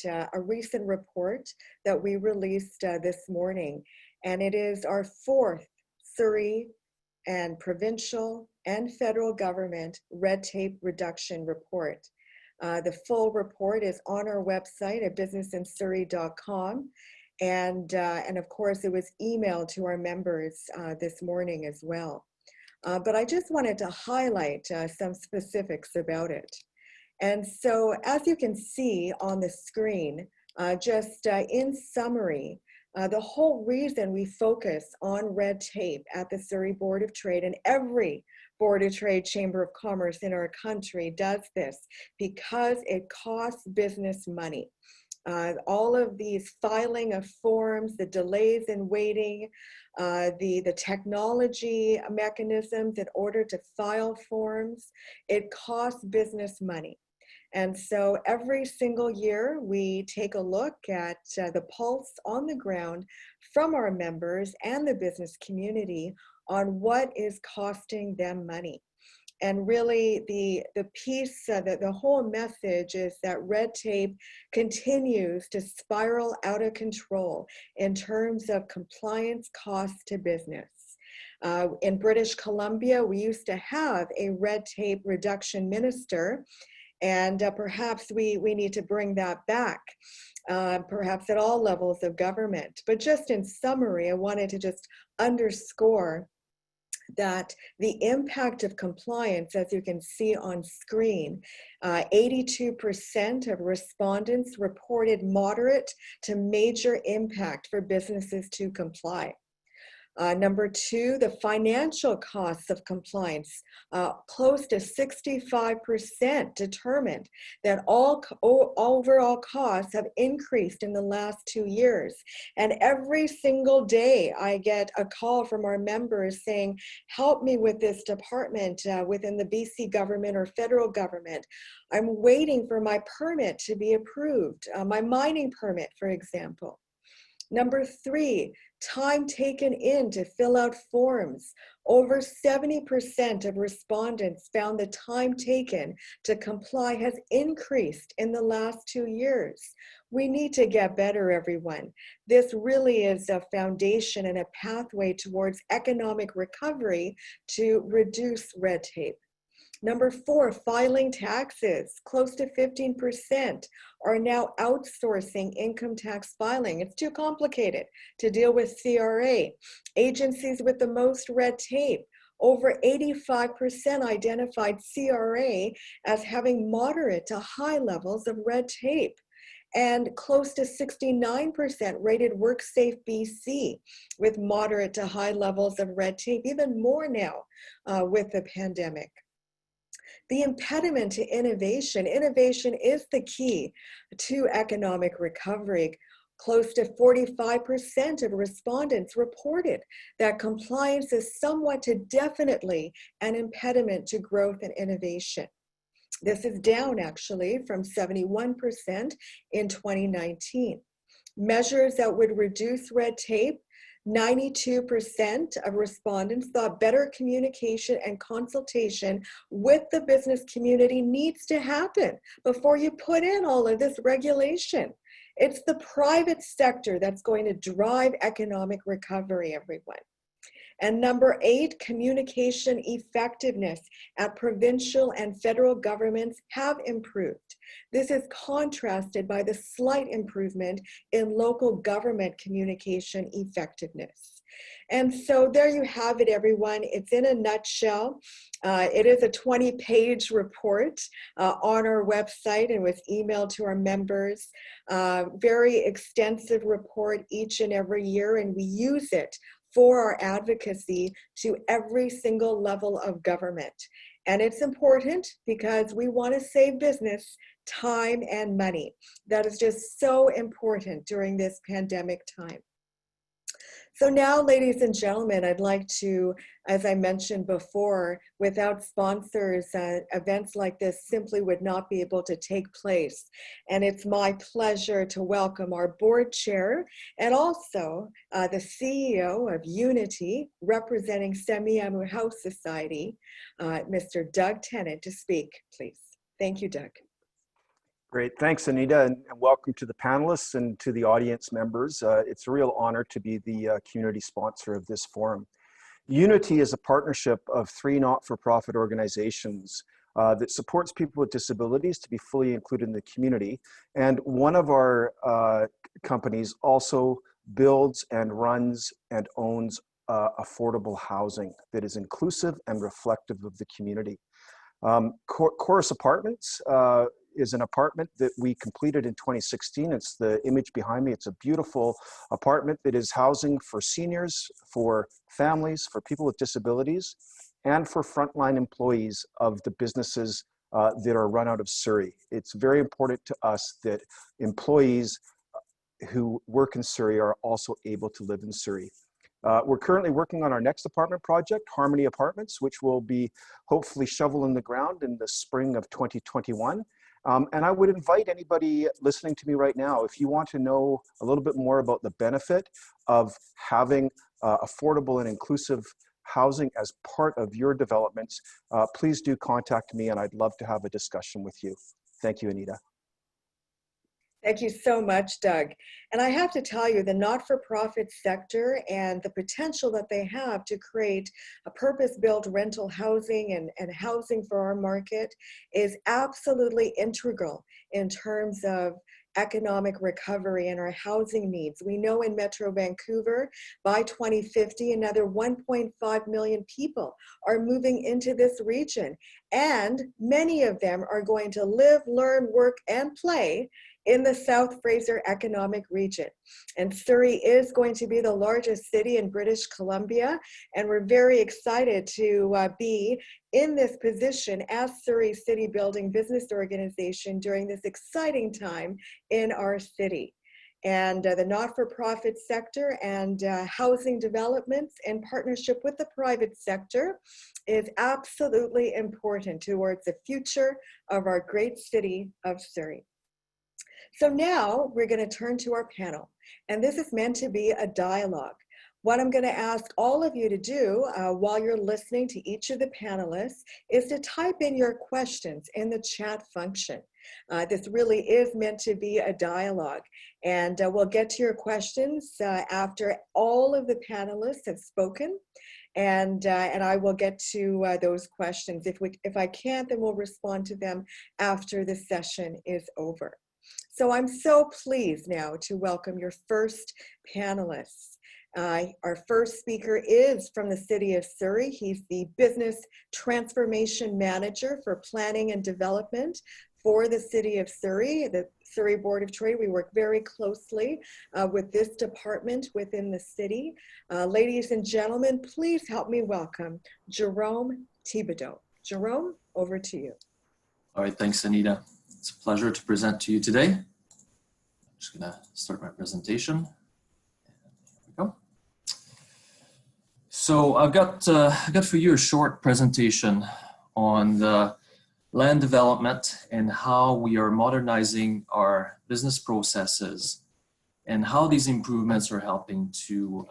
a recent report that we released this morning, and it is our fourth Surrey and provincial and federal government red tape reduction report. The full report is on our website at businessinsurrey.com. And of course, it was emailed to our members this morning as well. But I just wanted to highlight some specifics about it. And so, as you can see on the screen, just in summary, the whole reason we focus on red tape at the Surrey Board of Trade, and every Board of Trade Chamber of Commerce in our country does this, because it costs business money. All of these filing of forms, the delays in waiting, the technology mechanisms in order to file forms, it costs business money. And so every single year we take a look at the pulse on the ground from our members and the business community on what is costing them money. And really the piece, the whole message is that red tape continues to spiral out of control in terms of compliance costs to business. In British Columbia, we used to have a red tape reduction minister, and perhaps we need to bring that back, perhaps at all levels of government. But just in summary, I wanted to just underscore that the impact of compliance, as you can see on screen, 82% of respondents reported moderate to major impact for businesses to comply. Number two, the financial costs of compliance, close to 65% determined that all overall costs have increased in the last 2 years. And every single day I get a call from our members saying, help me with this department within the BC government or federal government. I'm waiting for my permit to be approved, my mining permit, for example. Number three, time taken in to fill out forms. Over 70% of respondents found the time taken to comply has increased in the last 2 years. We need to get better, everyone. This really is a foundation and a pathway towards economic recovery to reduce red tape. Number four, filing taxes. Close to 15% are now outsourcing income tax filing. It's too complicated to deal with CRA. Agencies with the most red tape, over 85% identified CRA as having moderate to high levels of red tape. And close to 69% rated WorkSafe BC with moderate to high levels of red tape, even more now with the pandemic. The impediment to innovation. Innovation is the key to economic recovery. Close to 45% of respondents reported that compliance is somewhat to definitely an impediment to growth and innovation. This is down actually from 71% in 2019. Measures that would reduce red tape, 92% of respondents thought better communication and consultation with the business community needs to happen before you put in all of this regulation. It's the private sector that's going to drive economic recovery, everyone. And number eight, communication effectiveness at provincial and federal governments have improved. This is contrasted by the slight improvement in local government communication effectiveness. And so there you have it, everyone. It's in a nutshell. It is a 20-page report on our website and was emailed to our members. Very extensive report each and every year, and we use it for our advocacy to every single level of government. And it's important because we want to save business time and money. That is just so important during this pandemic time. So now, ladies and gentlemen, I'd like to, as I mentioned before, without sponsors, events like this simply would not be able to take place. And it's my pleasure to welcome our board chair and also the CEO of Unity, representing Semiahmoo House Society, Mr. Doug Tennant, to speak, please. Thank you, Doug. Great, thanks Anita, and welcome to the panelists and to the audience members. It's a real honor to be the community sponsor of this forum. Unity is a partnership of 3 not-for-profit organizations that supports people with disabilities to be fully included in the community. And one of our companies also builds and runs and owns affordable housing that is inclusive and reflective of the community. Chorus Apartments is an apartment that we completed in 2016. It's the image behind me. It's a beautiful apartment that is housing for seniors, for families, for people with disabilities, and for frontline employees of the businesses that are run out of Surrey. It's very important to us that employees who work in Surrey are also able to live in Surrey. We're currently working on our next apartment project, Harmony Apartments, which will be hopefully shovel in the ground in the spring of 2021. And I would invite anybody listening to me right now, if you want to know a little bit more about the benefit of having affordable and inclusive housing as part of your developments, please do contact me and I'd love to have a discussion with you. Thank you, Anita. Thank you so much, Doug. And I have to tell you, the not-for-profit sector and the potential that they have to create a purpose-built rental housing and housing for our market is absolutely integral in terms of economic recovery and our housing needs. We know in Metro Vancouver, by 2050, another 1.5 million people are moving into this region. And many of them are going to live, learn, work, and play in the South Fraser economic region. And Surrey is going to be the largest city in British Columbia, and we're very excited to be in this position as Surrey City Building Business Organization during this exciting time in our city. And the not-for-profit sector and housing developments in partnership with the private sector is absolutely important towards the future of our great city of Surrey. So now we're going to turn to our panel, and this is meant to be a dialogue. What I'm going to ask all of you to do while you're listening to each of the panelists is to type in your questions in the chat function. This really is meant to be a dialogue, and we'll get to your questions after all of the panelists have spoken. And I will get to those questions. If I can't, then we'll respond to them after the session is over. So I'm so pleased now to welcome your first panelists. Our first speaker is from the city of Surrey. He's the Business Transformation Manager for Planning and Development for the city of Surrey, the Surrey Board of Trade. We work very closely with this department within the city. Ladies and gentlemen, please help me welcome Jérôme Thibaudeau. Jérôme, over to you. All right, thanks, Anita. It's a pleasure to present to you today. I'm just gonna start my presentation. Here we go. So I've got for you a short presentation on the land development and how we are modernizing our business processes and how these improvements are helping to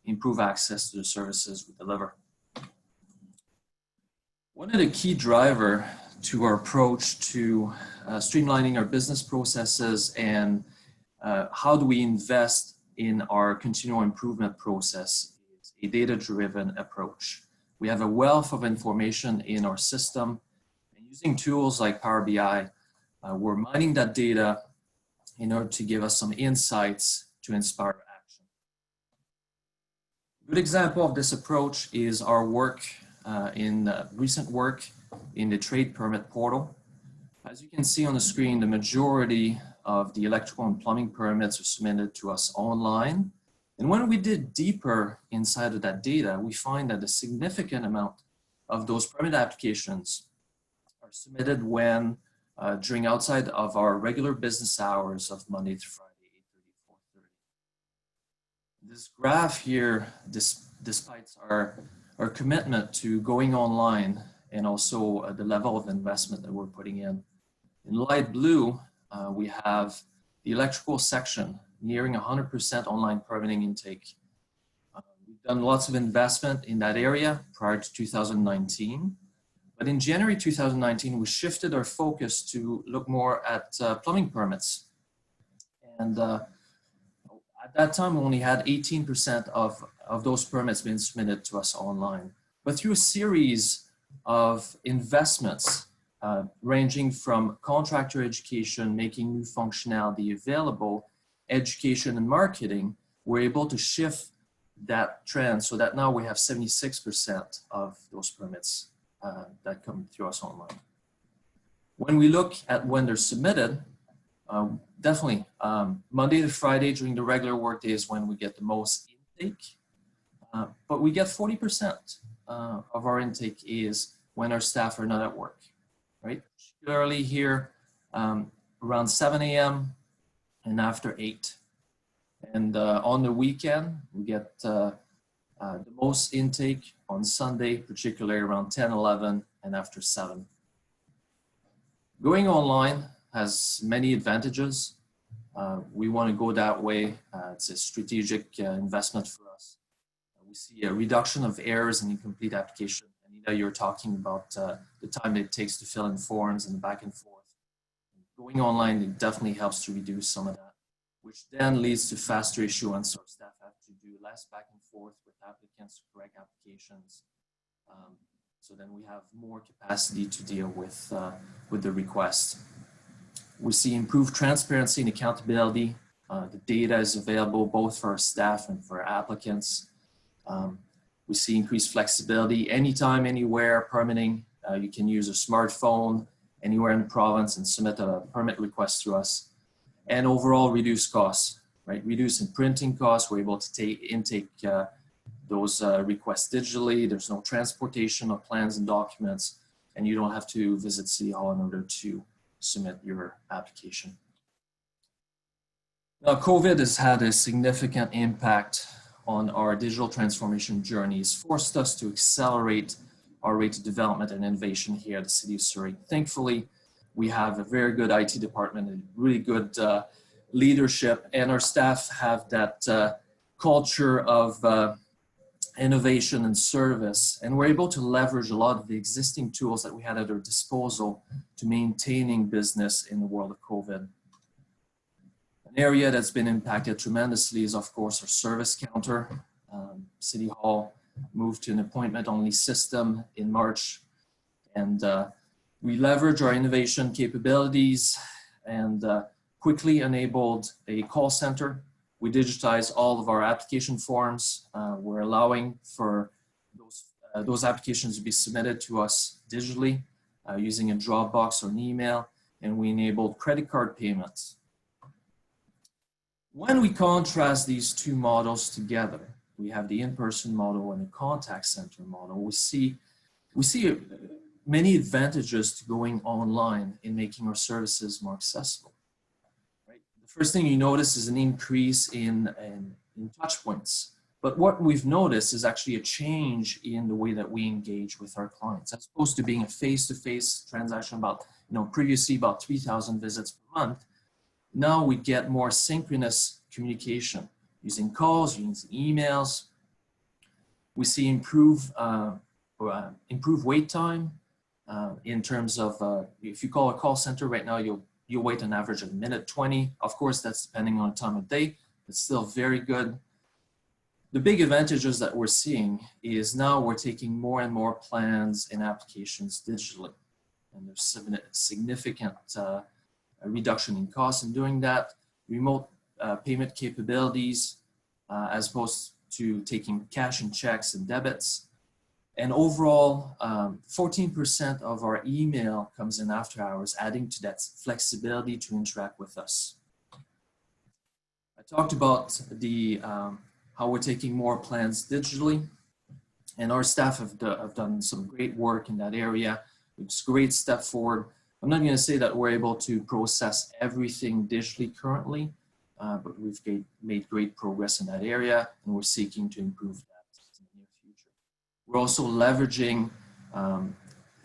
improve access to the services we deliver. One of the key drivers to our approach to streamlining our business processes and how do we invest in our continual improvement process is a data-driven approach. We have a wealth of information in our system, and using tools like Power BI, we're mining that data in order to give us some insights to inspire action. A good example of this approach is our work recent work in the trade permit portal. As you can see on the screen, the majority of the electrical and plumbing permits are submitted to us online. And when we dig deeper inside of that data, we find that a significant amount of those permit applications are submitted when during outside of our regular business hours of Monday through Friday, 8:30 to 4:30. This graph here, despite our commitment to going online and also the level of investment that we're putting in. In light blue, we have the electrical section nearing 100% online permitting intake. We've done lots of investment in that area prior to 2019, But in January 2019, we shifted our focus to look more at plumbing permits. And at that time, we only had 18% of those permits being submitted to us online. But through a series of investments, ranging from contractor education, making new functionality available, education and marketing, we're able to shift that trend so that now we have 76% of those permits that come through us online. When we look at when they're submitted, definitely Monday to Friday during the regular work days when we get the most intake, but we get 40% of our intake is when our staff are not at work, right? Particularly here around 7 a.m. and after 8. And on the weekend, we get the most intake on Sunday, particularly around 10, 11, and after 7. Going online has many advantages. We want to go that way. It's a strategic investment for us. We see a reduction of errors and incomplete application. Anita, you're talking about the time it takes to fill in forms and the back and forth. Going online, it definitely helps to reduce some of that, which then leads to faster issuance. Our staff have to do less back and forth with applicants to correct applications. So then we have more capacity to deal with the request. We see improved transparency and accountability. The data is available both for our staff and for our applicants. We see increased flexibility anytime, anywhere permitting. You can use a smartphone anywhere in the province and submit a permit request to us. And overall reduce costs, right? Reducing printing costs. We're able to intake those requests digitally. There's no transportation of plans and documents, and you don't have to visit City Hall in order to submit your application. Now, COVID has had a significant impact on our digital transformation journeys, forced us to accelerate our rate of development and innovation here at the City of Surrey. Thankfully, we have a very good IT department and really good leadership, and our staff have that culture of innovation and service, and we're able to leverage a lot of the existing tools that we had at our disposal to maintaining business in the world of COVID. An area that's been impacted tremendously is, of course, our service counter. City Hall moved to an appointment-only system in March, and we leverage our innovation capabilities and quickly enabled a call center. We digitize all of our application forms. We're allowing for those applications to be submitted to us digitally using a Dropbox or an email, and we enabled credit card payments. When we contrast these two models together, we have the in-person model and the contact center model. We see many advantages to going online in making our services more accessible. Right? The first thing you notice is an increase in touch points. But what we've noticed is actually a change in the way that we engage with our clients. As opposed to being a face-to-face transaction about, previously about 3,000 visits per month, now we get more synchronous communication using calls, using emails. We see improved wait time in terms of if you call a call center right now, you'll wait an average of 1:20. Of course, that's depending on the time of day. It's still very good. The big advantages that we're seeing is now we're taking more and more plans and applications digitally, and there's significant a reduction in costs in doing that, remote payment capabilities as opposed to taking cash and checks and debits. And overall, 14% of our email comes in after hours, adding to that flexibility to interact with us. I talked about how we're taking more plans digitally, and our staff have done some great work in that area. It's a great step forward. I'm not going to say that we're able to process everything digitally currently, but we've made great progress in that area, and we're seeking to improve that in the near future. We're also leveraging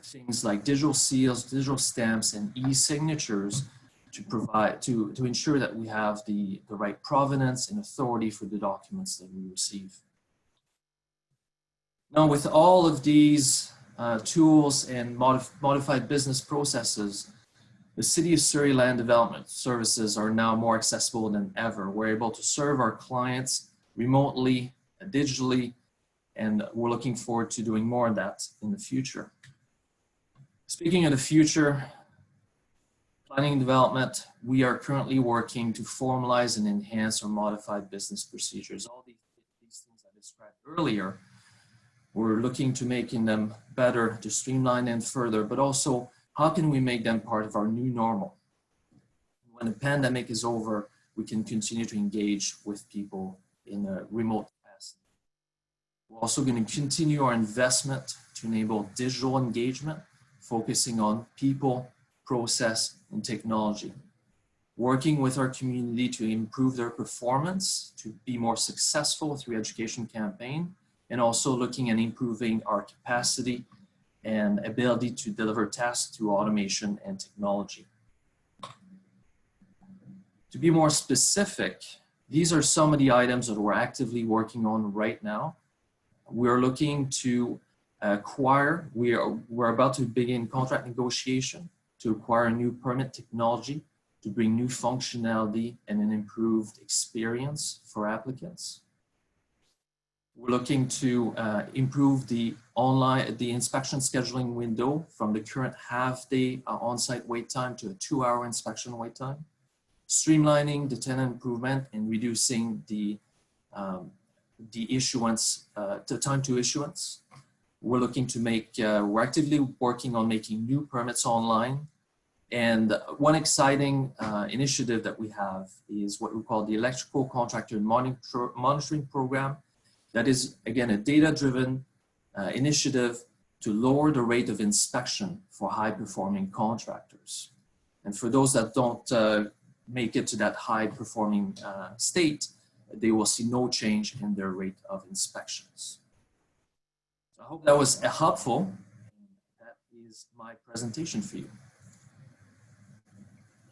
things like digital seals, digital stamps, and e-signatures to ensure that we have the right provenance and authority for the documents that we receive. Now, with all of these tools and modified business processes, the City of Surrey Land Development Services are now more accessible than ever. We're able to serve our clients remotely, digitally, and we're looking forward to doing more of that in the future. Speaking of the future, planning and development, we are currently working to formalize and enhance our modified business procedures. All these things I described earlier, we're looking to making them better, to streamline them further, but also how can we make them part of our new normal? When the pandemic is over, we can continue to engage with people in a remote capacity. We're also going to continue our investment to enable digital engagement, focusing on people, process, and technology. Working with our community to improve their performance, to be more successful through education campaign, and also looking at improving our capacity and ability to deliver tasks through automation and technology. To be more specific, these are some of the items that we're actively working on right now. We're looking to acquire, we're about to begin contract negotiation to acquire a new permit technology to bring new functionality and an improved experience for applicants. We're looking to improve the inspection scheduling window from the current half-day on-site wait time to a 2-hour inspection wait time. Streamlining the tenant improvement and reducing the issuance, the time to issuance. We're looking to make, we're actively working on making new permits online. And one exciting initiative that we have is what we call the Electrical Contractor Monitoring Program. That is, again, a data-driven initiative to lower the rate of inspection for high-performing contractors. And for those that don't make it to that high-performing state, they will see no change in their rate of inspections. So I hope that was helpful. That is my presentation for you.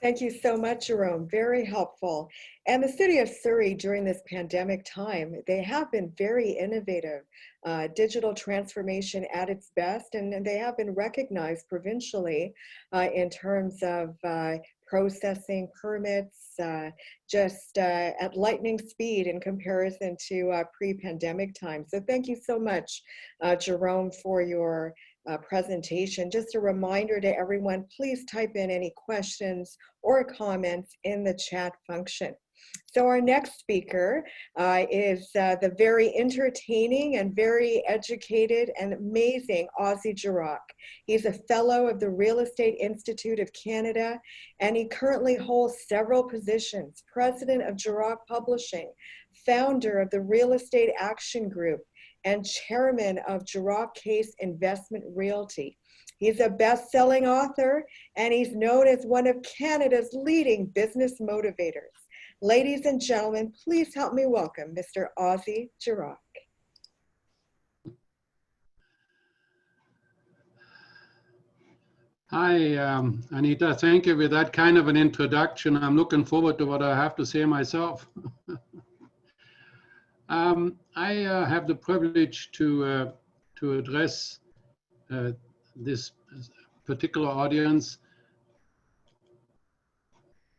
Thank you so much, Jérôme. Very helpful. And the City of Surrey during this pandemic time, they have been very innovative, digital transformation at its best, and they have been recognized provincially in terms of processing permits just at lightning speed in comparison to pre-pandemic times. So thank you so much, Jérôme, for your presentation. Just a reminder to everyone, please type in any questions or comments in the chat function. So our next speaker is the very entertaining and very educated and amazing Ozzie Jurock. He's a fellow of the Real Estate Institute of Canada, and he currently holds several positions: president of Jurock Publishing, founder of the Real Estate Action Group, and chairman of Jurock Case Investment Realty. He's a best-selling author, and he's known as one of Canada's leading business motivators. Ladies and gentlemen, please help me welcome Mr. Ozzie Jurock. Hi, Anita. Thank you for that kind of an introduction. I'm looking forward to what I have to say myself. I have the privilege to address this particular audience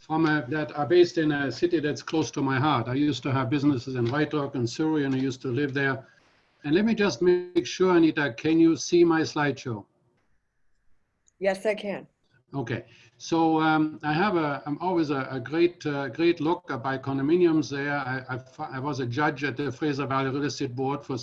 that are based in a city that's close to my heart. I used to have businesses in White Rock and Surrey, and I used to live there. And let me just make sure, Anita, can you see my slideshow? Yes, I can. Okay, so I'm always a great look by condominiums there. I was a judge at the Fraser Valley Real Estate Board for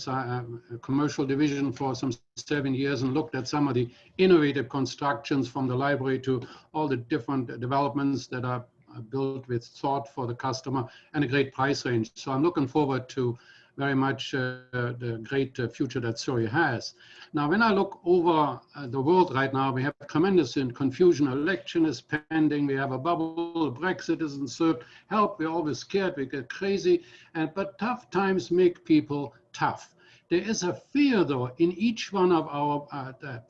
commercial division for some 7 years and looked at some of the innovative constructions from the library to all the different developments that are built with thought for the customer and a great price range. So I'm looking forward to very much the great future that Surrey has. Now, when I look over the world right now, we have tremendous confusion. Election is pending. We have a bubble. Brexit isn't served. Help, we're always scared. We get crazy. But tough times make people tough. There is a fear, though, in each one of our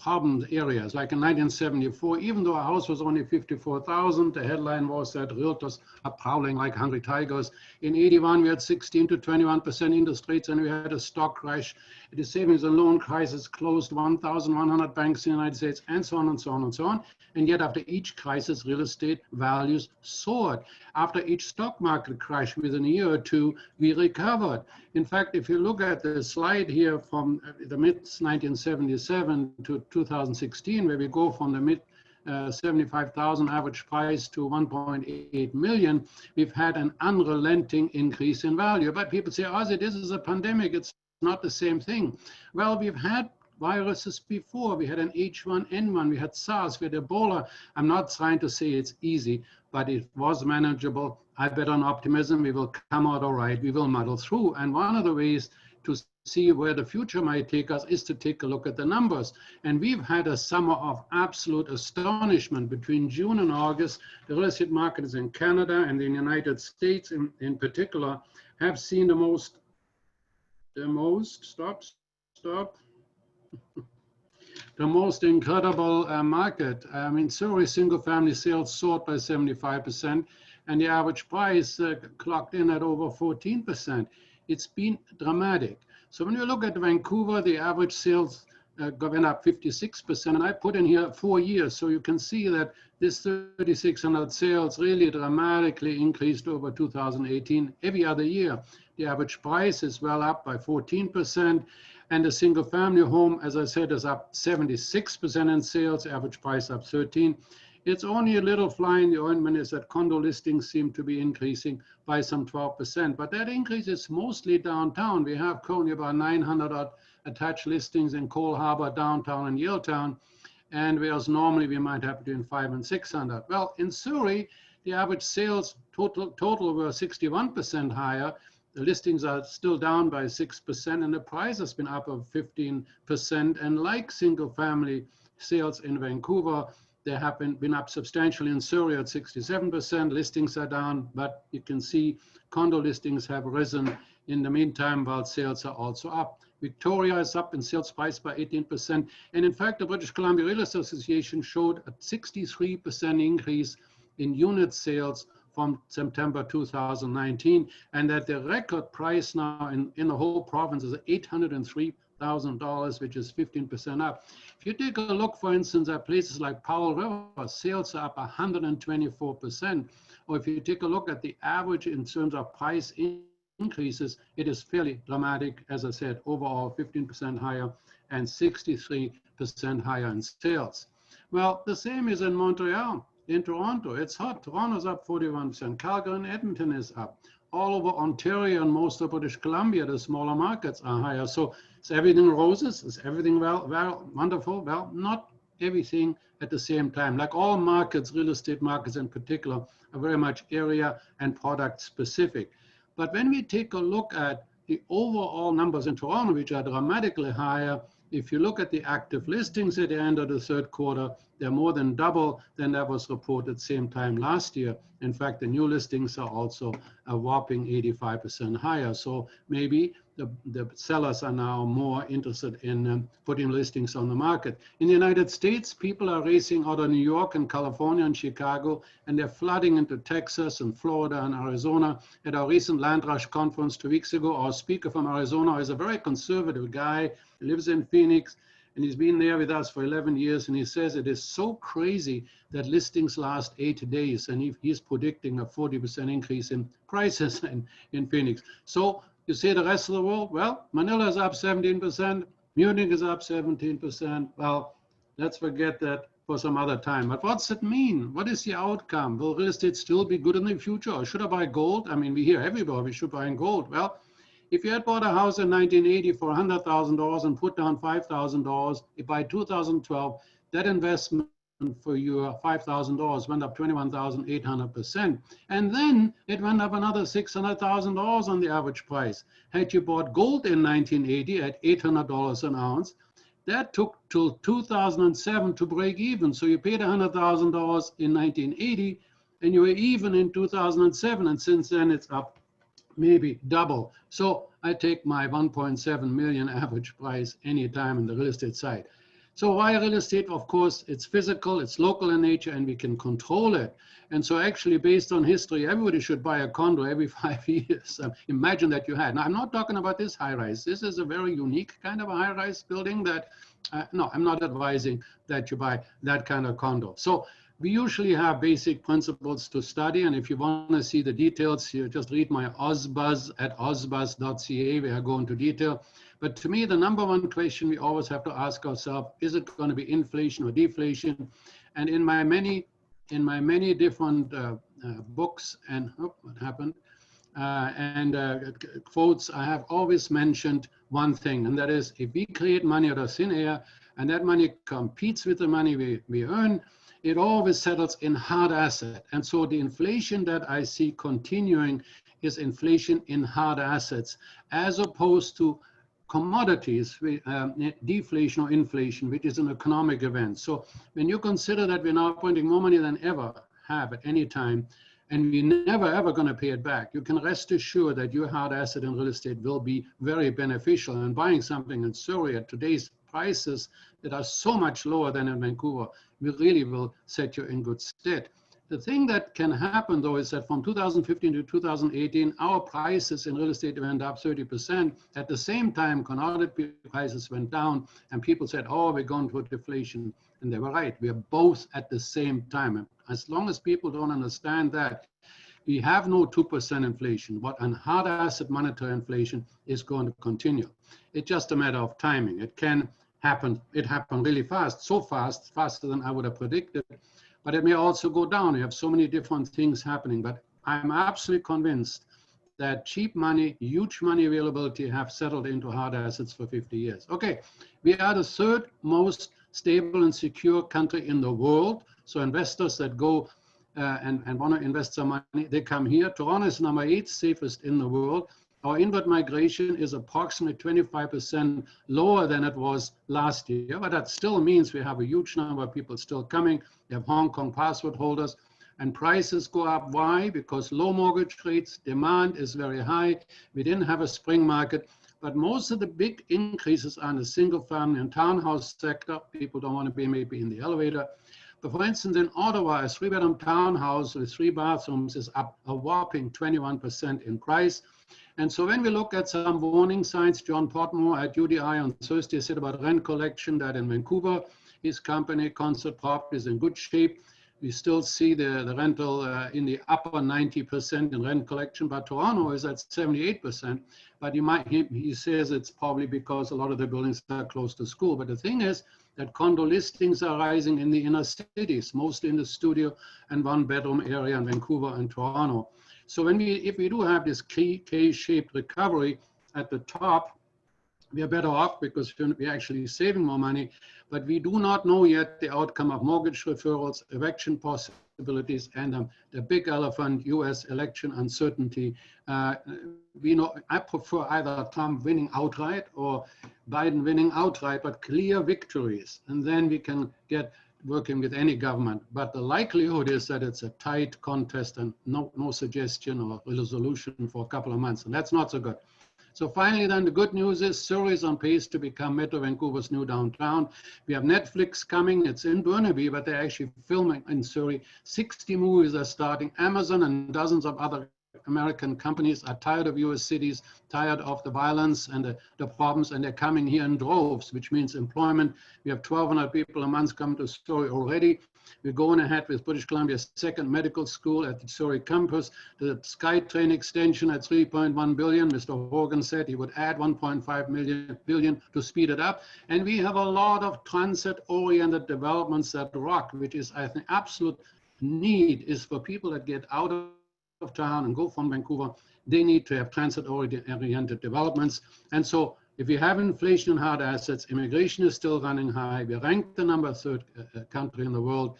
problem areas. Like in 1974, even though our house was only 54,000, the headline was that realtors are prowling like hungry tigers. In 81, we had 16 to 21% interest rates, and we had a stock crash. The savings and loan crisis closed 1,100 banks in the United States, and so on and so on and so on. And yet, after each crisis, real estate values soared. After each stock market crash, within a year or two, we recovered. In fact, if you look at the slide here from the mid-1977 to 2016, where we go from the mid 75,000 average price to 1.8 million, we've had an unrelenting increase in value. But people say, Ozzie, this is a pandemic. It's not the same thing. Well, we've had viruses before. We had an H1N1, we had SARS, we had Ebola. I'm not trying to say it's easy, but it was manageable. I bet on optimism. We will come out all right. We will muddle through. And one of the ways to see where the future might take us is to take a look at the numbers. And we've had a summer of absolute astonishment between June and August. The real estate markets in Canada and the United States in particular have seen the most, the most incredible market. I mean, Surrey single family sales soared by 75%, and the average price clocked in at over 14%. It's been dramatic. So when you look at Vancouver, the average sales went up 56%, and I put in here 4 years, so you can see that this 3,600 sales really dramatically increased over 2018 every other year. The average price is well up by 14%, and the single family home, as I said, is up 76% in sales, average price up 13%. It's only a little fly in the ointment is that condo listings seem to be increasing by some 12%, but that increase is mostly downtown. We have currently about 900 attached listings in Cole Harbour, downtown, and Yaletown, and whereas normally we might have between 500 and 600. Well, in Surrey, the average sales total were 61% higher. The listings are still down by 6%, and the price has been up of 15%. And like single family sales in Vancouver, they have been up substantially in Surrey at 67%. Listings are down, but you can see condo listings have risen in the meantime, while sales are also up. Victoria is up in sales price by 18%. And in fact, the British Columbia Real Estate Association showed a 63% increase in unit sales from September 2019, and that the record price now in the whole province is $803,000, which is 15% up. If you take a look, for instance, at places like Powell River, sales are up 124%. Or if you take a look at the average in terms of price increases, it is fairly dramatic. As I said, overall 15% higher and 63% higher in sales. Well, the same is in Montreal. In Toronto, it's hot. Toronto's up 41%. Calgary and Edmonton is up. All over Ontario and most of British Columbia, the smaller markets are higher. So is everything roses? Is everything well, wonderful? Well, not everything at the same time. Like all markets, real estate markets in particular, are very much area and product specific. But when we take a look at the overall numbers in Toronto, which are dramatically higher, if you look at the active listings at the end of the third quarter, they're more than double than that was reported same time last year. In fact, the new listings are also a whopping 85% higher. So maybe the sellers are now more interested in putting listings on the market. In the United States, people are racing out of New York and California and Chicago, and they're flooding into Texas and Florida and Arizona. At our recent Land Rush conference 2 weeks ago, our speaker from Arizona is a very conservative guy, lives in Phoenix, and he's been there with us for 11 years, and he says it is so crazy that listings last 8 days, and he's predicting a 40% increase in prices in Phoenix. So you say the rest of the world, well, Manila is up 17%, Munich is up 17%. Well, let's forget that for some other time. But what's it mean? What is the outcome? Will real estate still be good in the future, or should I buy gold? I mean, we hear everywhere we should buy gold. Well, if you had bought a house in 1980 for $100,000 and put down $5,000, by 2012, that investment for your $5,000 went up 21,800%. And then it went up another $600,000 on the average price. Had you bought gold in 1980 at $800 an ounce, that took till 2007 to break even. So you paid $100,000 in 1980, and you were even in 2007, and since then it's up maybe double. So I take my 1.7 million average price anytime in the real estate side. So why real estate? Of course, it's physical, it's local in nature, and we can control it. And so actually, based on history, everybody should buy a condo every 5 years. Imagine that you had. Now, I'm not talking about this high-rise. This is a very unique kind of a high-rise building that, no, I'm not advising that you buy that kind of condo. So we usually have basic principles to study. And if you want to see the details, you just read my Ozbuzz at ozbuzz.ca, where I go into detail. But to me, the number one question we always have to ask ourselves, is it going to be inflation or deflation? And in my many different books and what happened? Quotes, I have always mentioned one thing, and that is if we create money out of thin air and that money competes with the money we earn, it always settles in hard asset. And so the inflation that I see continuing is inflation in hard assets, as opposed to commodities, deflation or inflation, which is an economic event. So when you consider that we're now printing more money than ever have at any time, and we're never ever going to pay it back, you can rest assured that your hard asset in real estate will be very beneficial. And buying something in Surrey at today's prices that are so much lower than in Vancouver, we really will set you in good stead. The thing that can happen, though, is that from 2015 to 2018, our prices in real estate went up 30%. At the same time, commodity prices went down, and people said, oh, we're going to deflation. And they were right. We are both at the same time. And as long as people don't understand that, we have no 2% inflation. What an hard asset monetary inflation is going to continue. It's just a matter of timing. It can happen. It happened really fast, so fast, faster than I would have predicted. But it may also go down. You have so many different things happening. But I'm absolutely convinced that cheap money, huge money availability have settled into hard assets for 50 years. Okay, we are the third most stable and secure country in the world. So investors that go and want to invest some money, they come here. Toronto is number 8 safest in the world. Our inward migration is approximately 25% lower than it was last year, but that still means we have a huge number of people still coming. We have Hong Kong passport holders, and prices go up. Why? Because low mortgage rates, demand is very high. We didn't have a spring market, but most of the big increases are in the single family and townhouse sector. People don't want to be maybe in the elevator. But for instance, in Ottawa, a 3-bedroom townhouse with 3 bathrooms is up a whopping 21% in price. And so when we look at some warning signs, John Portmore at UDI on Thursday said about rent collection that in Vancouver, his company, Concert Properties, is in good shape. We still see the rental in the upper 90% in rent collection, but Toronto is at 78%. But he says it's probably because a lot of the buildings are close to school. But the thing is that condo listings are rising in the inner cities, mostly in the studio and 1-bedroom area in Vancouver and Toronto. So if we do have this K-shaped recovery at the top, we are better off because we're actually saving more money, but we do not know yet the outcome of mortgage referrals, eviction possibilities, and the big elephant, US election uncertainty. We know I prefer either Trump winning outright or Biden winning outright, but clear victories, and then we can get working with any government. But the likelihood is that it's a tight contest and no suggestion or resolution for a couple of months, and that's not so good. So finally then, the good news is Surrey is on pace to become Metro Vancouver's new downtown. We have Netflix coming. It's in Burnaby, but they're actually filming in Surrey. 60 movies are starting. Amazon and dozens of other American companies are tired of US cities, tired of the violence and the problems, and they're coming here in droves, which means employment. We have 1,200 people a month coming to Surrey already. We're going ahead with British Columbia's 2nd medical school at the Surrey campus. The SkyTrain extension at $3.1 billion. Mr. Horgan said he would add $1.5 billion to speed it up. And we have a lot of transit-oriented developments that rock, which is, I think, absolute need is for people that get out of town and go from Vancouver. They need to have transit-oriented developments. And so if you have inflation in hard assets, immigration is still running high. We rank the number 3rd country in the world.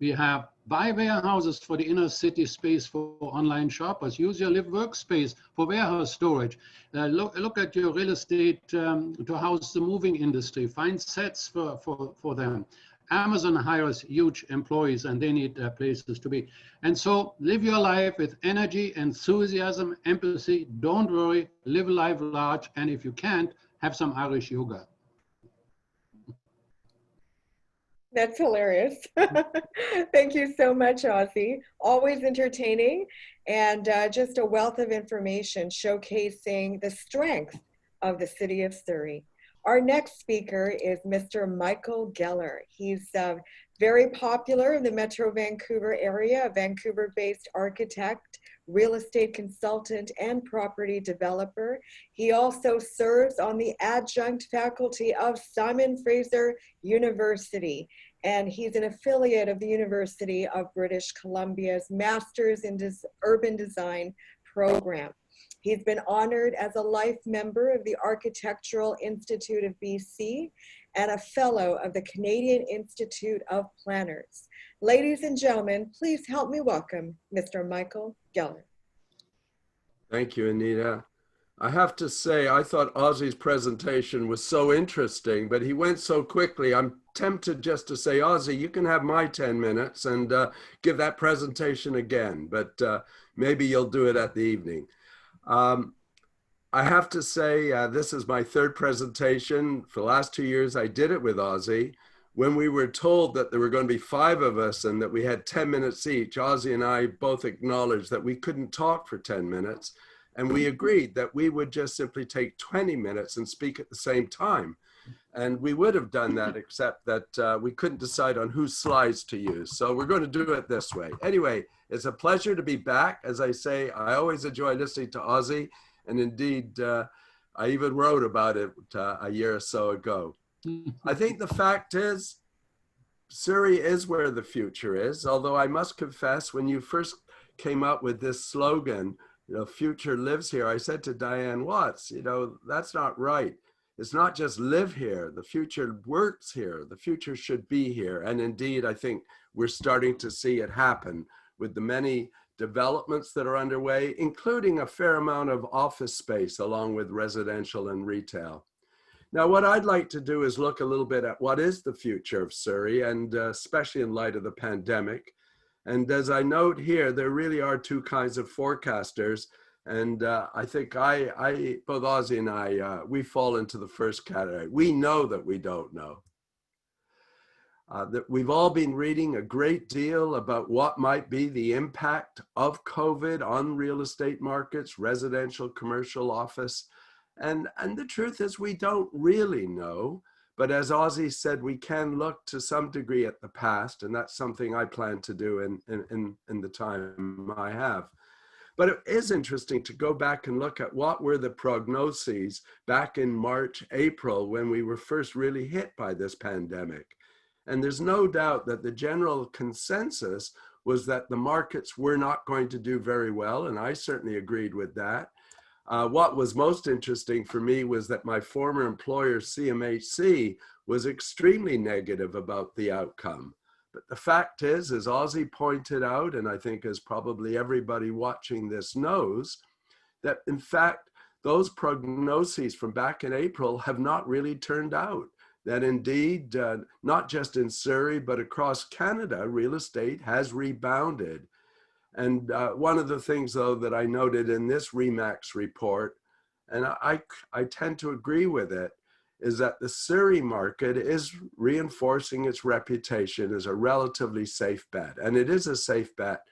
We have buy warehouses for the inner city space for online shoppers. Use your live workspace for warehouse storage. Look at your real estate to house the moving industry. Find sets for them. Amazon hires huge employees and they need places to be. And so live your life with energy, enthusiasm, empathy. Don't worry, live life large. And if you can't, have some Irish yoga. That's hilarious. Thank you so much, Ozzie. Always entertaining and just a wealth of information showcasing the strength of the city of Surrey. Our next speaker is Mr. Michael Geller. He's very popular in the Metro Vancouver area, a Vancouver-based architect, real estate consultant, and property developer. He also serves on the adjunct faculty of Simon Fraser University, and he's an affiliate of the University of British Columbia's Masters in Urban Design program. He's been honored as a life member of the Architectural Institute of BC and a fellow of the Canadian Institute of Planners. Ladies and gentlemen, please help me welcome Mr. Michael Geller. Thank you, Anita. I have to say, I thought Ozzie's presentation was so interesting, but he went so quickly. I'm tempted just to say, Ozzie, you can have my 10 minutes and give that presentation again, but maybe you'll do it at the evening. I have to say, this is my third presentation. For the last 2 years, I did it with Ozzie. When we were told that there were going to be 5 of us and that we had 10 minutes each, Ozzie and I both acknowledged that we couldn't talk for 10 minutes. And we agreed that we would just simply take 20 minutes and speak at the same time. And we would have done that, except that we couldn't decide on whose slides to use. So we're going to do it this way. Anyway, it's a pleasure to be back. As I say, I always enjoy listening to Ozzie. And indeed, I even wrote about it a year or so ago. I think the fact is, Surrey is where the future is. Although I must confess, when you first came up with this slogan, you know, future lives here, I said to Diane Watts, you know, that's not right. It's not just live here. The future works here. The future should be here. And indeed, I think we're starting to see it happen with the many developments that are underway, including a fair amount of office space along with residential and retail. Now, what I'd like to do is look a little bit at what is the future of Surrey, and especially in light of the pandemic. And as I note here, there really are 2 kinds of forecasters. And I think both Ozzie and I, we fall into the first category. We know that we don't know. That we've all been reading a great deal about what might be the impact of COVID on real estate markets, residential, commercial, office. And the truth is we don't really know. But as Ozzie said, we can look to some degree at the past, and that's something I plan to do in the time I have. But it is interesting to go back and look at what were the prognoses back in March, April, when we were first really hit by this pandemic. And there's no doubt that the general consensus was that the markets were not going to do very well, and I certainly agreed with that. What was most interesting for me was that my former employer, CMHC, was extremely negative about the outcome. But the fact is, as Ozzie pointed out, and I think as probably everybody watching this knows, that in fact, those prognoses from back in April have not really turned out. That indeed, not just in Surrey, but across Canada, real estate has rebounded. And one of the things, though, that I noted in this REMAX report, and I tend to agree with it, is that the Surrey market is reinforcing its reputation as a relatively safe bet. And it is a safe bet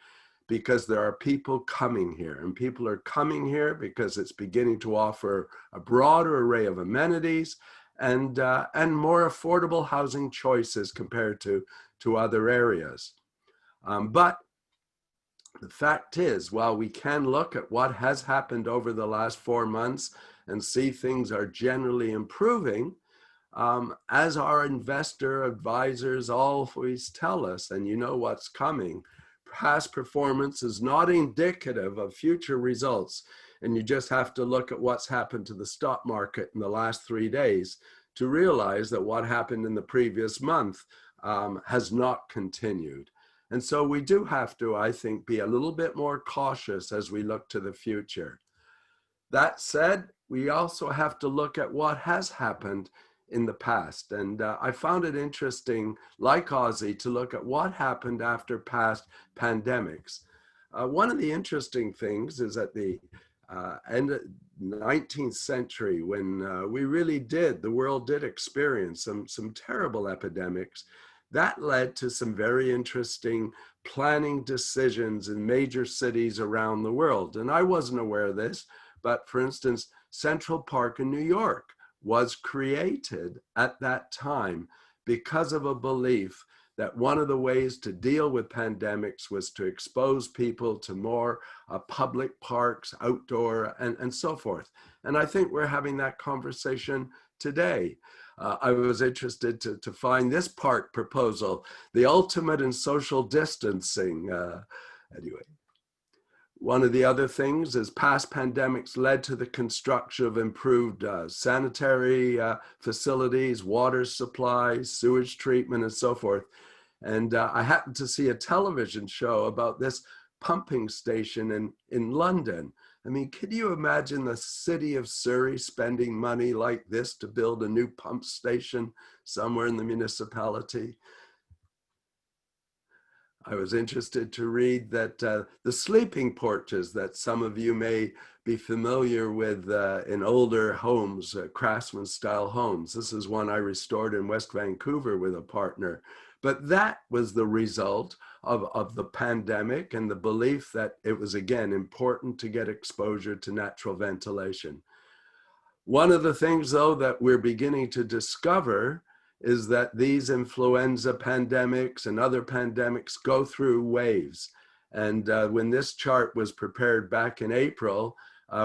because there are people coming here, and people are coming here because it's beginning to offer a broader array of amenities and more affordable housing choices compared to other areas. But the fact is, while we can look at what has happened over the last 4 months and see things are generally improving, as our investor advisors always tell us, and you know what's coming, past performance is not indicative of future results. And you just have to look at what's happened to the stock market in the last 3 days to realize that what happened in the previous month has not continued. And so we do have to, I think, be a little bit more cautious as we look to the future. That said, we also have to look at what has happened in the past. And I found it interesting, like Ozzie, to look at what happened after past pandemics. One of the interesting things is at the end of 19th century, when we really did, the world did experience some terrible epidemics, that led to some very interesting planning decisions in major cities around the world. And I wasn't aware of this, but for instance, Central Park in New York was created at that time because of a belief that one of the ways to deal with pandemics was to expose people to more public parks, outdoor, and so forth. And I think we're having that conversation today. I was interested to find this park proposal, the ultimate in social distancing. Anyway. One of the other things is past pandemics led to the construction of improved sanitary facilities, water supplies, sewage treatment, and so forth. And I happened to see a television show about this pumping station in London. I mean, can you imagine the city of Surrey spending money like this to build a new pump station somewhere in the municipality? I was interested to read that the sleeping porches that some of you may be familiar with in older homes, craftsman style homes. This is one I restored in West Vancouver with a partner. But that was the result of the pandemic and the belief that it was, again, important to get exposure to natural ventilation. One of the things, though, that we're beginning to discover is that these influenza pandemics and other pandemics go through waves. And when this chart was prepared back in April,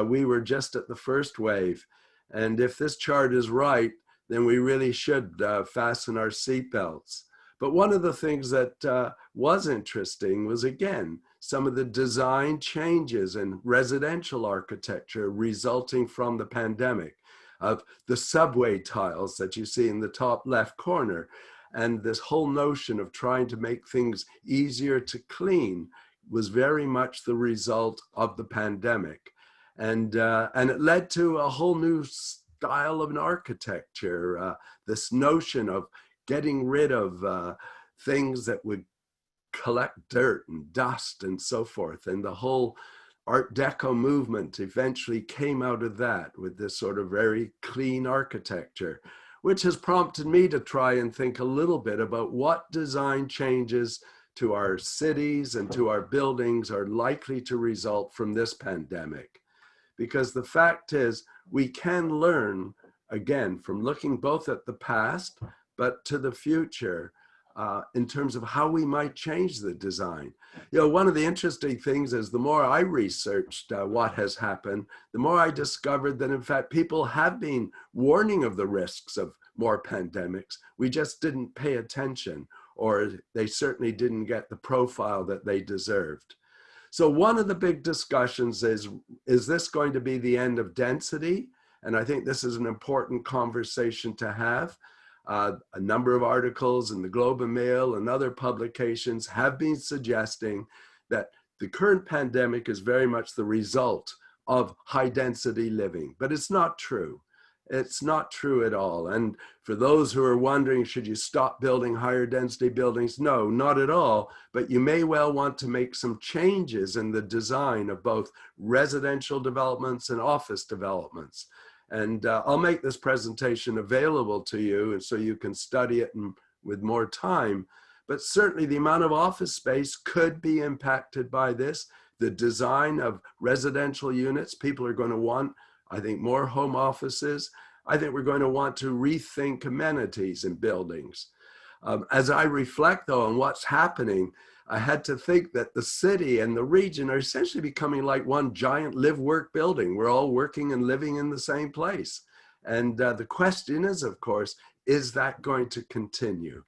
we were just at the first wave. And if this chart is right, then we really should fasten our seatbelts. But one of the things that was interesting was, again, some of the design changes in residential architecture resulting from the pandemic, of the subway tiles that you see in the top left corner. And this whole notion of trying to make things easier to clean was very much the result of the pandemic. And it led to a whole new style of an architecture, this notion of getting rid of things that would collect dirt and dust and so forth. And the whole Art Deco movement eventually came out of that with this sort of very clean architecture, which has prompted me to try and think a little bit about what design changes to our cities and to our buildings are likely to result from this pandemic. Because the fact is, we can learn, again, from looking both at the past, but to the future, in terms of how we might change the design. You know, one of the interesting things is the more I researched what has happened, the more I discovered that in fact people have been warning of the risks of more pandemics. We just didn't pay attention, or they certainly didn't get the profile that they deserved. So one of the big discussions is this going to be the end of density? And I think this is an important conversation to have. A number of articles in the Globe and Mail and other publications have been suggesting that the current pandemic is very much the result of high density living, but it's not true. It's not true at all. And for those who are wondering, should you stop building higher density buildings? No, not at all. But you may well want to make some changes in the design of both residential developments and office developments. And I'll make this presentation available to you, and so you can study it with more time. But certainly the amount of office space could be impacted by this. The design of residential units, people are going to want, I think, more home offices. I think we're going to want to rethink amenities in buildings. As I reflect, though, on what's happening, I had to think that the city and the region are essentially becoming like one giant live-work building. We're all working and living in the same place. And the question is, of course, is that going to continue?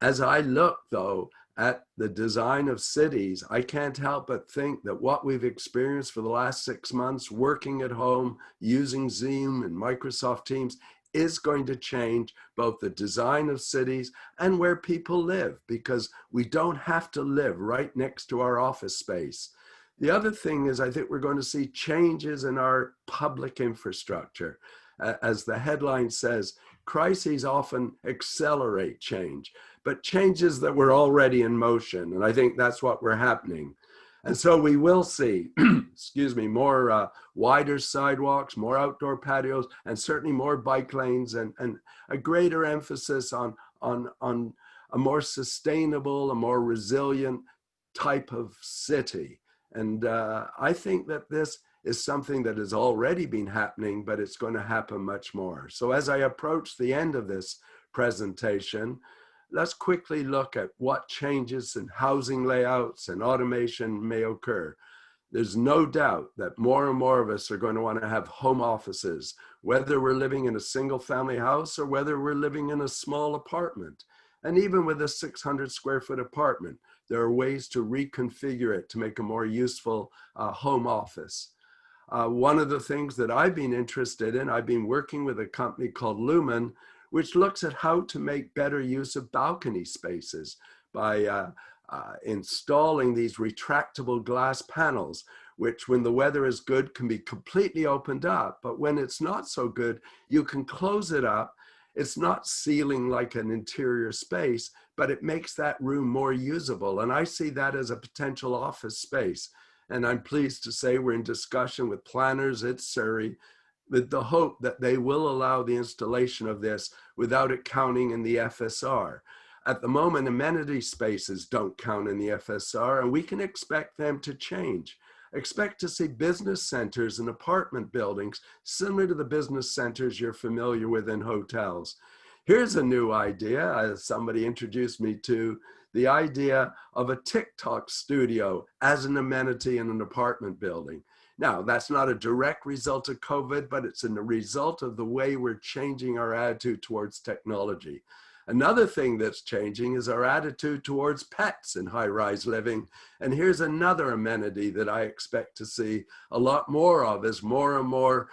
As I look, though, at the design of cities, I can't help but think that what we've experienced for the last 6 months, working at home, using Zoom and Microsoft Teams, is going to change both the design of cities and where people live, because we don't have to live right next to our office space. The other thing is, I think we're going to see changes in our public infrastructure. As the headline says, crises often accelerate change, but changes that were already in motion. And I think that's what we're happening. And so we will see, excuse me, more wider sidewalks, more outdoor patios, and certainly more bike lanes, and a greater emphasis on a more sustainable, a more resilient type of city. And I think that this is something that has already been happening, but it's going to happen much more. So as I approach the end of this presentation, let's quickly look at what changes in housing layouts and automation may occur. There's no doubt that more and more of us are going to want to have home offices, whether we're living in a single family house or whether we're living in a small apartment. And even with a 600 square foot apartment, there are ways to reconfigure it to make a more useful home office. One of the things that I've been interested in, I've been working with a company called Lumen, which looks at how to make better use of balcony spaces by installing these retractable glass panels, which when the weather is good can be completely opened up. But when it's not so good, you can close it up. It's not sealing like an interior space, but it makes that room more usable. And I see that as a potential office space. And I'm pleased to say we're in discussion with planners at Surrey with the hope that they will allow the installation of this without it counting in the FSR. At the moment, amenity spaces don't count in the FSR, and we can expect them to change. Expect to see business centers and apartment buildings similar to the business centers you're familiar with in hotels. Here's a new idea, as somebody introduced me to, the idea of a TikTok studio as an amenity in an apartment building. Now, that's not a direct result of COVID, but it's a result of the way we're changing our attitude towards technology. Another thing that's changing is our attitude towards pets in high-rise living. And here's another amenity that I expect to see a lot more of as more and more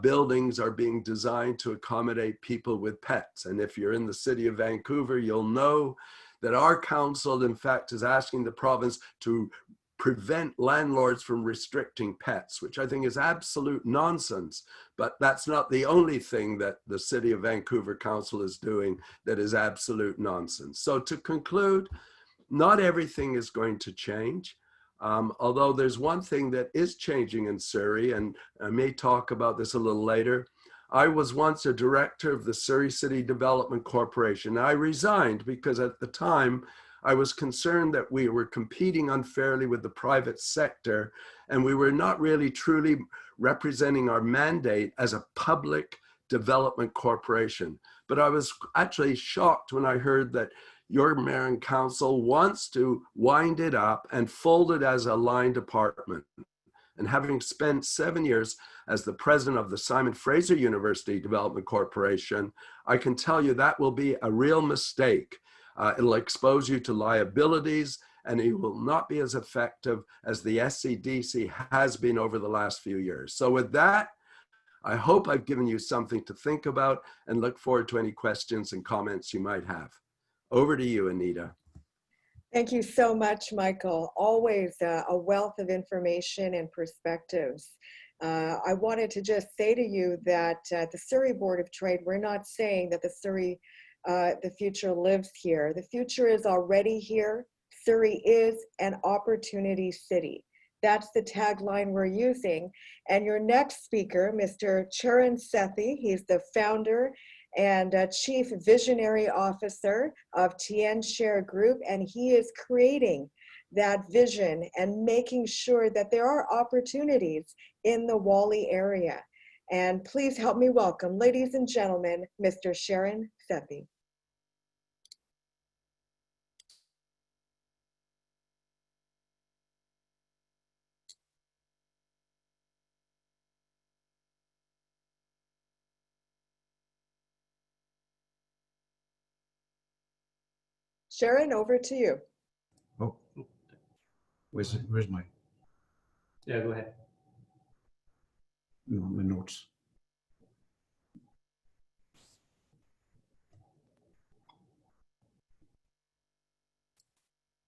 buildings are being designed to accommodate people with pets. And if you're in the city of Vancouver, you'll know that our council, in fact, is asking the province to prevent landlords from restricting pets, which I think is absolute nonsense. But that's not the only thing that the City of Vancouver Council is doing that is absolute nonsense. So to conclude, not everything is going to change. Although there's one thing that is changing in Surrey, and I may talk about this a little later. I was once a director of the Surrey City Development Corporation. I resigned because at the time, I was concerned that we were competing unfairly with the private sector, and we were not really truly representing our mandate as a public development corporation. But I was actually shocked when I heard that your mayor and council wants to wind it up and fold it as a line department. And having spent 7 years as the president of the Simon Fraser University Development Corporation, I can tell you that will be a real mistake. It'll expose you to liabilities, and it will not be as effective as the SCDC has been over the last few years. So with that, I hope I've given you something to think about and look forward to any questions and comments you might have. Over to you, Anita. Thank you so much, Michael. Always a wealth of information and perspectives. I wanted to just say to you that the Surrey Board of Trade, we're not saying that the future lives here. The future is already here. Surrey is an opportunity city. That's the tagline we're using. And your next speaker, Mr. Charan Sethi, he's the founder and Chief Visionary Officer of Tien Sher Group, and he is creating that vision and making sure that there are opportunities in the WHALLEY area. And please help me welcome, ladies and gentlemen, Mr. Charan Sethi. Charan, over to you. Oh, where's my? Yeah, go ahead. My notes.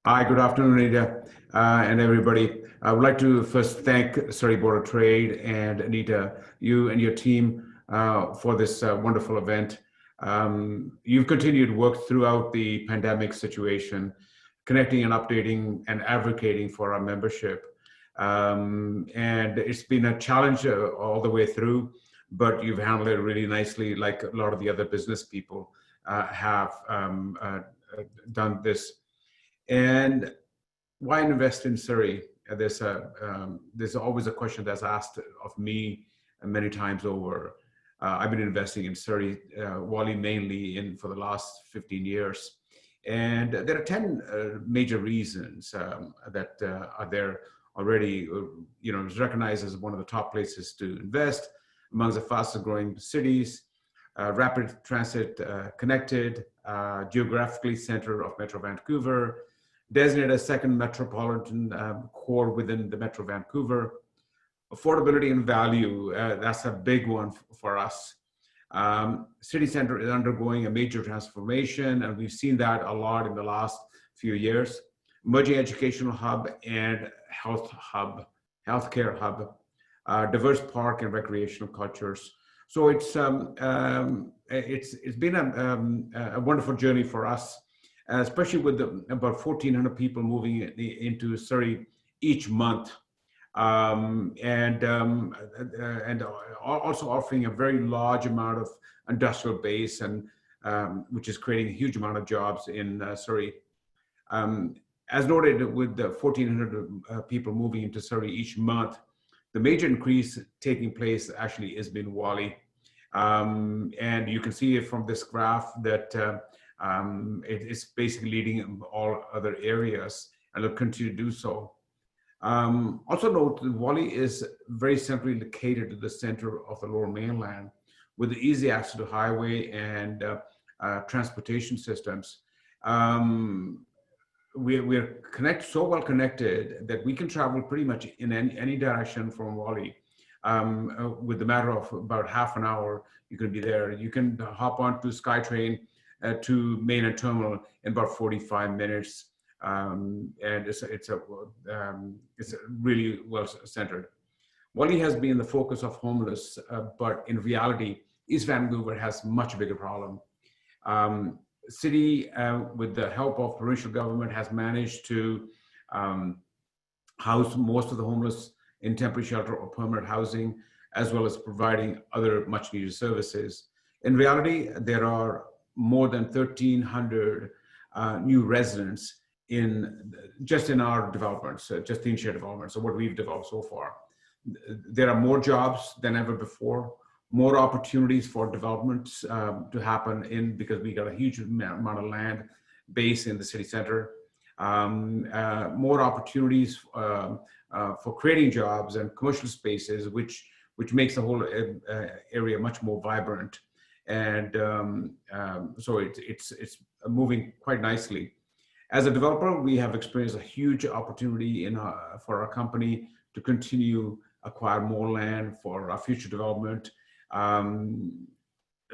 Hi, good afternoon, Anita, and everybody. I would like to first thank Surrey Board of Trade and Anita, you and your team for this wonderful event. You've continued to work throughout the pandemic situation, connecting and updating and advocating for our membership. And it's been a challenge all the way through, but you've handled it really nicely, like a lot of the other business people have done this. And why invest in Surrey? There's always a question that's asked of me many times over. I've been investing in Surrey, WHALLEY mainly for the last 15 years. And there are 10 major reasons that are there already. It's recognized as one of the top places to invest, amongst the fastest growing cities, rapid transit connected, geographically center of Metro Vancouver, designated as second metropolitan core within the Metro Vancouver. Affordability and value, that's a big one for us. City center is undergoing a major transformation, and we've seen that a lot in the last few years. Emerging educational hub and healthcare hub, diverse park and recreational cultures. So it's been a wonderful journey for us, especially with about 1,400 people moving into Surrey each month. And also offering a very large amount of industrial base, and which is creating a huge amount of jobs in Surrey. As noted, with the 1,400 people moving into Surrey each month, the major increase taking place actually has been WHALLEY. And you can see it from this graph that it is basically leading in all other areas, and will continue to do so. Also note that WHALLEY is very centrally located at the center of the Lower Mainland, with easy access to highway and transportation systems. We're so well connected that we can travel pretty much in any direction from WHALLEY. With a matter of about half an hour, you can be there. You can hop onto SkyTrain to MAINLAND Terminal in about 45 minutes. And it's really well centered. WHALLEY has been the focus of homeless, but in reality, East Vancouver has much bigger problem. City, with the help of provincial government, has managed to house most of the homeless in temporary shelter or permanent housing, as well as providing other much needed services. In reality, there are more than 1,300 new residents just in our developments, just the Sher development, so what we've developed so far. There are more jobs than ever before, more opportunities for developments to happen because we got a huge amount of land base in the city center. More opportunities for creating jobs and commercial spaces, which makes the whole area much more vibrant. And so it's moving quite nicely. As a developer, we have experienced a huge opportunity for our company to continue acquire more land for our future development,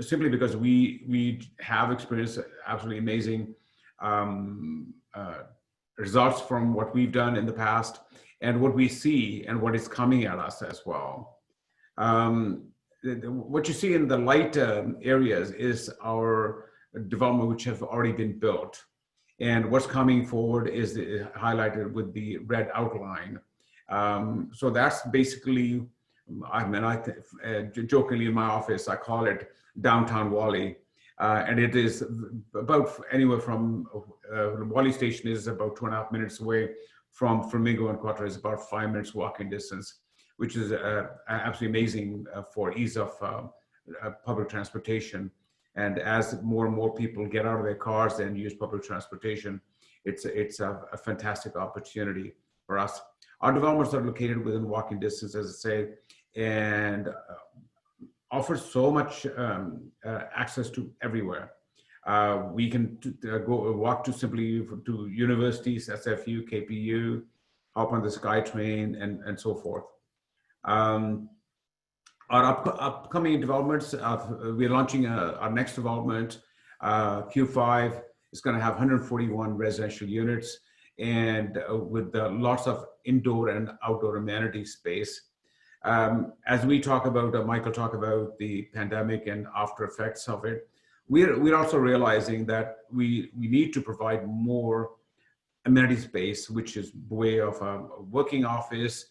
simply because we have experienced absolutely amazing results from what we've done in the past and what we see and what is coming at us as well. What you see in the light areas is our development which have already been built. And what's coming forward is highlighted with the red outline. So that's basically, jokingly in my office, I call it downtown WHALLEY. And it is about anywhere from, WHALLEY station is about 2.5 minutes away from Flamingo and Quattro is about 5 minutes walking distance, which is absolutely amazing for ease of public transportation. And as more and more people get out of their cars and use public transportation, it's a fantastic opportunity for us. Our developments are located within walking distance, as I say, and offer so much access to everywhere. We can walk simply to universities, SFU, KPU, hop on the SkyTrain, and so forth. Our upcoming developments, we're launching our next development, Q5. It's going to have 141 residential units and with lots of indoor and outdoor amenity space. As we talk about, Michael talked about the pandemic and after effects of it, we're also realizing that we need to provide more amenity space, which is way of a working office,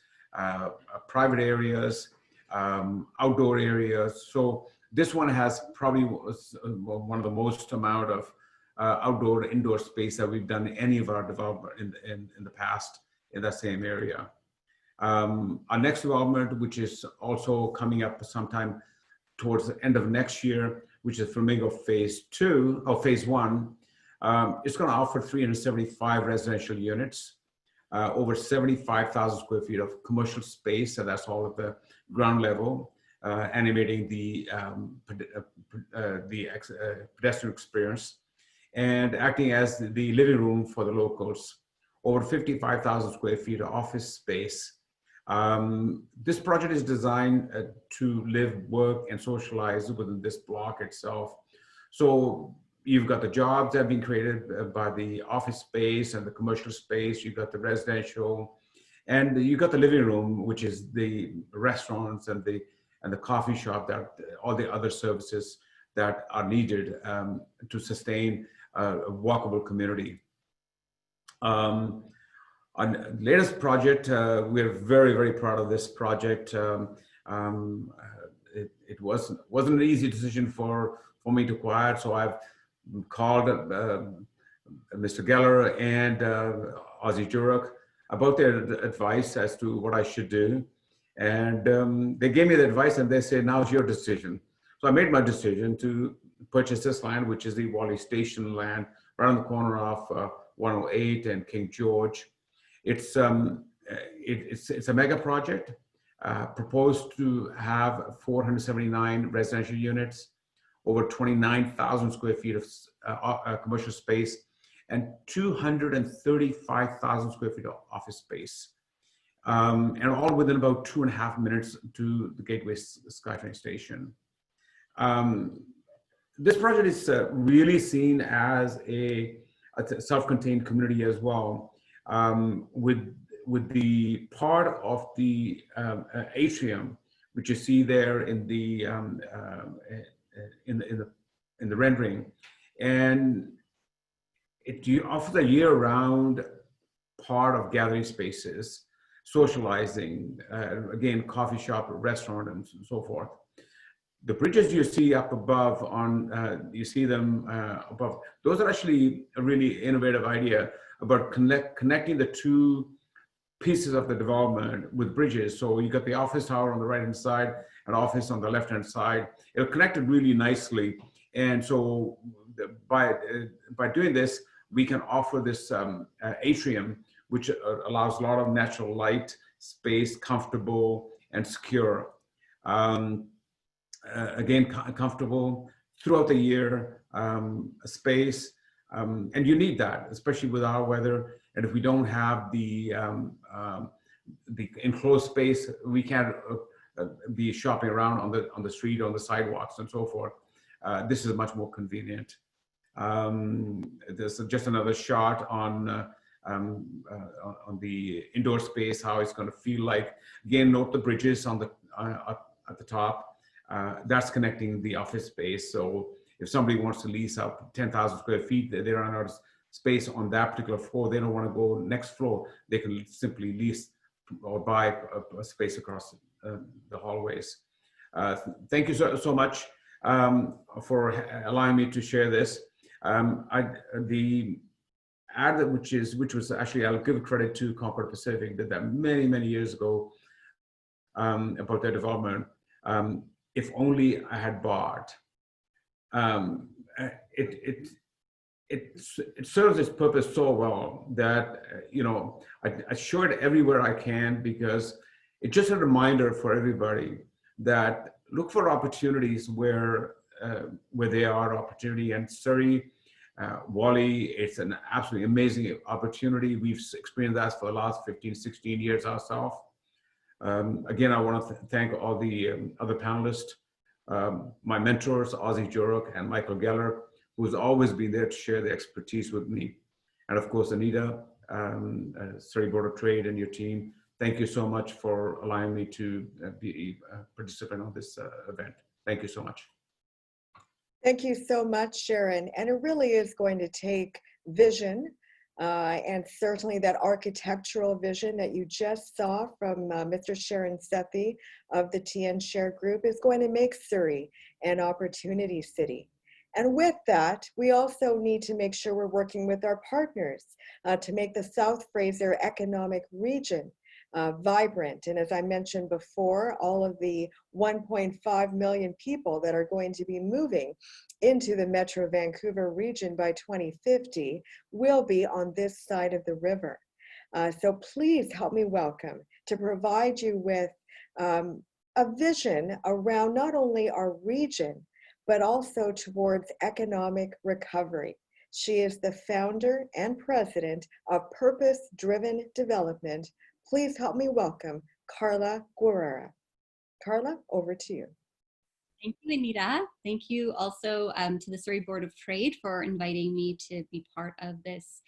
private areas, outdoor areas. So this one has probably one of the most amount of outdoor, indoor space that we've done any of our development in the past in that same area. Our next development, which is also coming up sometime towards the end of next year, which is Flamingo Phase 2 or Phase 1, it's going to offer 375 residential units, over 75,000 square feet of commercial space, and that's all at the ground level, animating the pedestrian experience, and acting as the living room for the locals. Over 55,000 square feet of office space. This project is designed to live, work, and socialize within this block itself. So you've got the jobs that have been created by the office space and the commercial space. You've got the residential, and you've got the living room, which is the restaurants and the coffee shop, that all the other services that are needed to sustain a walkable community. On the latest project, we're very, very proud of this project. It wasn't an easy decision for me to acquire, so I've called Mr. Guerrera and Ozzie Jurock about their advice as to what I should do. And they gave me the advice and they said, now it's your decision. So I made my decision to purchase this land, which is the WHALLEY Station land, right on the corner of 108 and King George. It's a mega project, proposed to have 479 residential units, over 29,000 square feet of commercial space, and 235,000 square feet of office space. And all within about 2.5 minutes to the Gateway SkyTrain station. This project is really seen as a self-contained community as well, with the part of the atrium, which you see there in the rendering, and it offers a year-round part of gathering spaces, socializing, again, coffee shop, restaurant, and so forth. The bridges you see up above you see them above, those are actually a really innovative idea about connecting the two pieces of the development with bridges. So you got the office tower on the right-hand side and office on the left-hand side. It'll connect it really nicely. And so by doing this, we can offer this atrium, which allows a lot of natural light, space, comfortable and secure. Again, comfortable throughout the year, space, and you need that, especially with our weather. And if we don't have the enclosed space, we can't be shopping around on the street, on the sidewalks, and so forth. This is much more convenient. There's just another shot on the indoor space, how it's going to feel like. Again, note the bridges on the at the top. That's connecting the office space. So if somebody wants to lease out 10,000 square feet, they run out of space on that particular floor. They don't want to go next floor. They can simply lease or buy a space across the hallways. Thank you so much for allowing me to share this. The ad, which was actually, I'll give credit to Concord Pacific, did that many years ago about their development. If only I had bought. It serves its purpose so well that I show it everywhere I can, because it's just a reminder for everybody that look for opportunities where there are opportunity. And Surrey, WHALLEY, it's an absolutely amazing opportunity. We've experienced that for the last 15-16 years ourselves. Again, I want to thank all the other panelists, my mentors, Ozzie Jurock and Michael Geller, who's always been there to share the expertise with me. And of course, Anita, Surrey Board of Trade and your team Thank you so much for allowing me to be a participant on this event. Thank you so much. Thank you so much, Sharon. And it really is going to take vision, and certainly that architectural vision that you just saw from Mr. Sharon Sethi of the Tien Sher Group is going to make Surrey an opportunity city. And with that, we also need to make sure we're working with our partners to make the South Fraser economic region vibrant. And as I mentioned before, all of the 1.5 million people that are going to be moving into the Metro Vancouver region by 2050 will be on this side of the river. So please help me welcome to provide you with a vision around not only our region, but also towards economic recovery. She is the founder and president of Purpose Driven Development. Please help me welcome Carla Guerrera. Carla, over to you. Thank you, Anita. Thank you also to the Surrey Board of Trade for inviting me to be part of this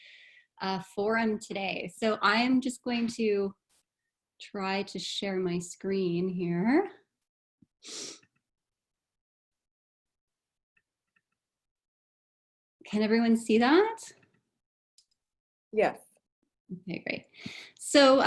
forum today. So I am just going to try to share my screen here. Can everyone see that? Yes. Okay, great. So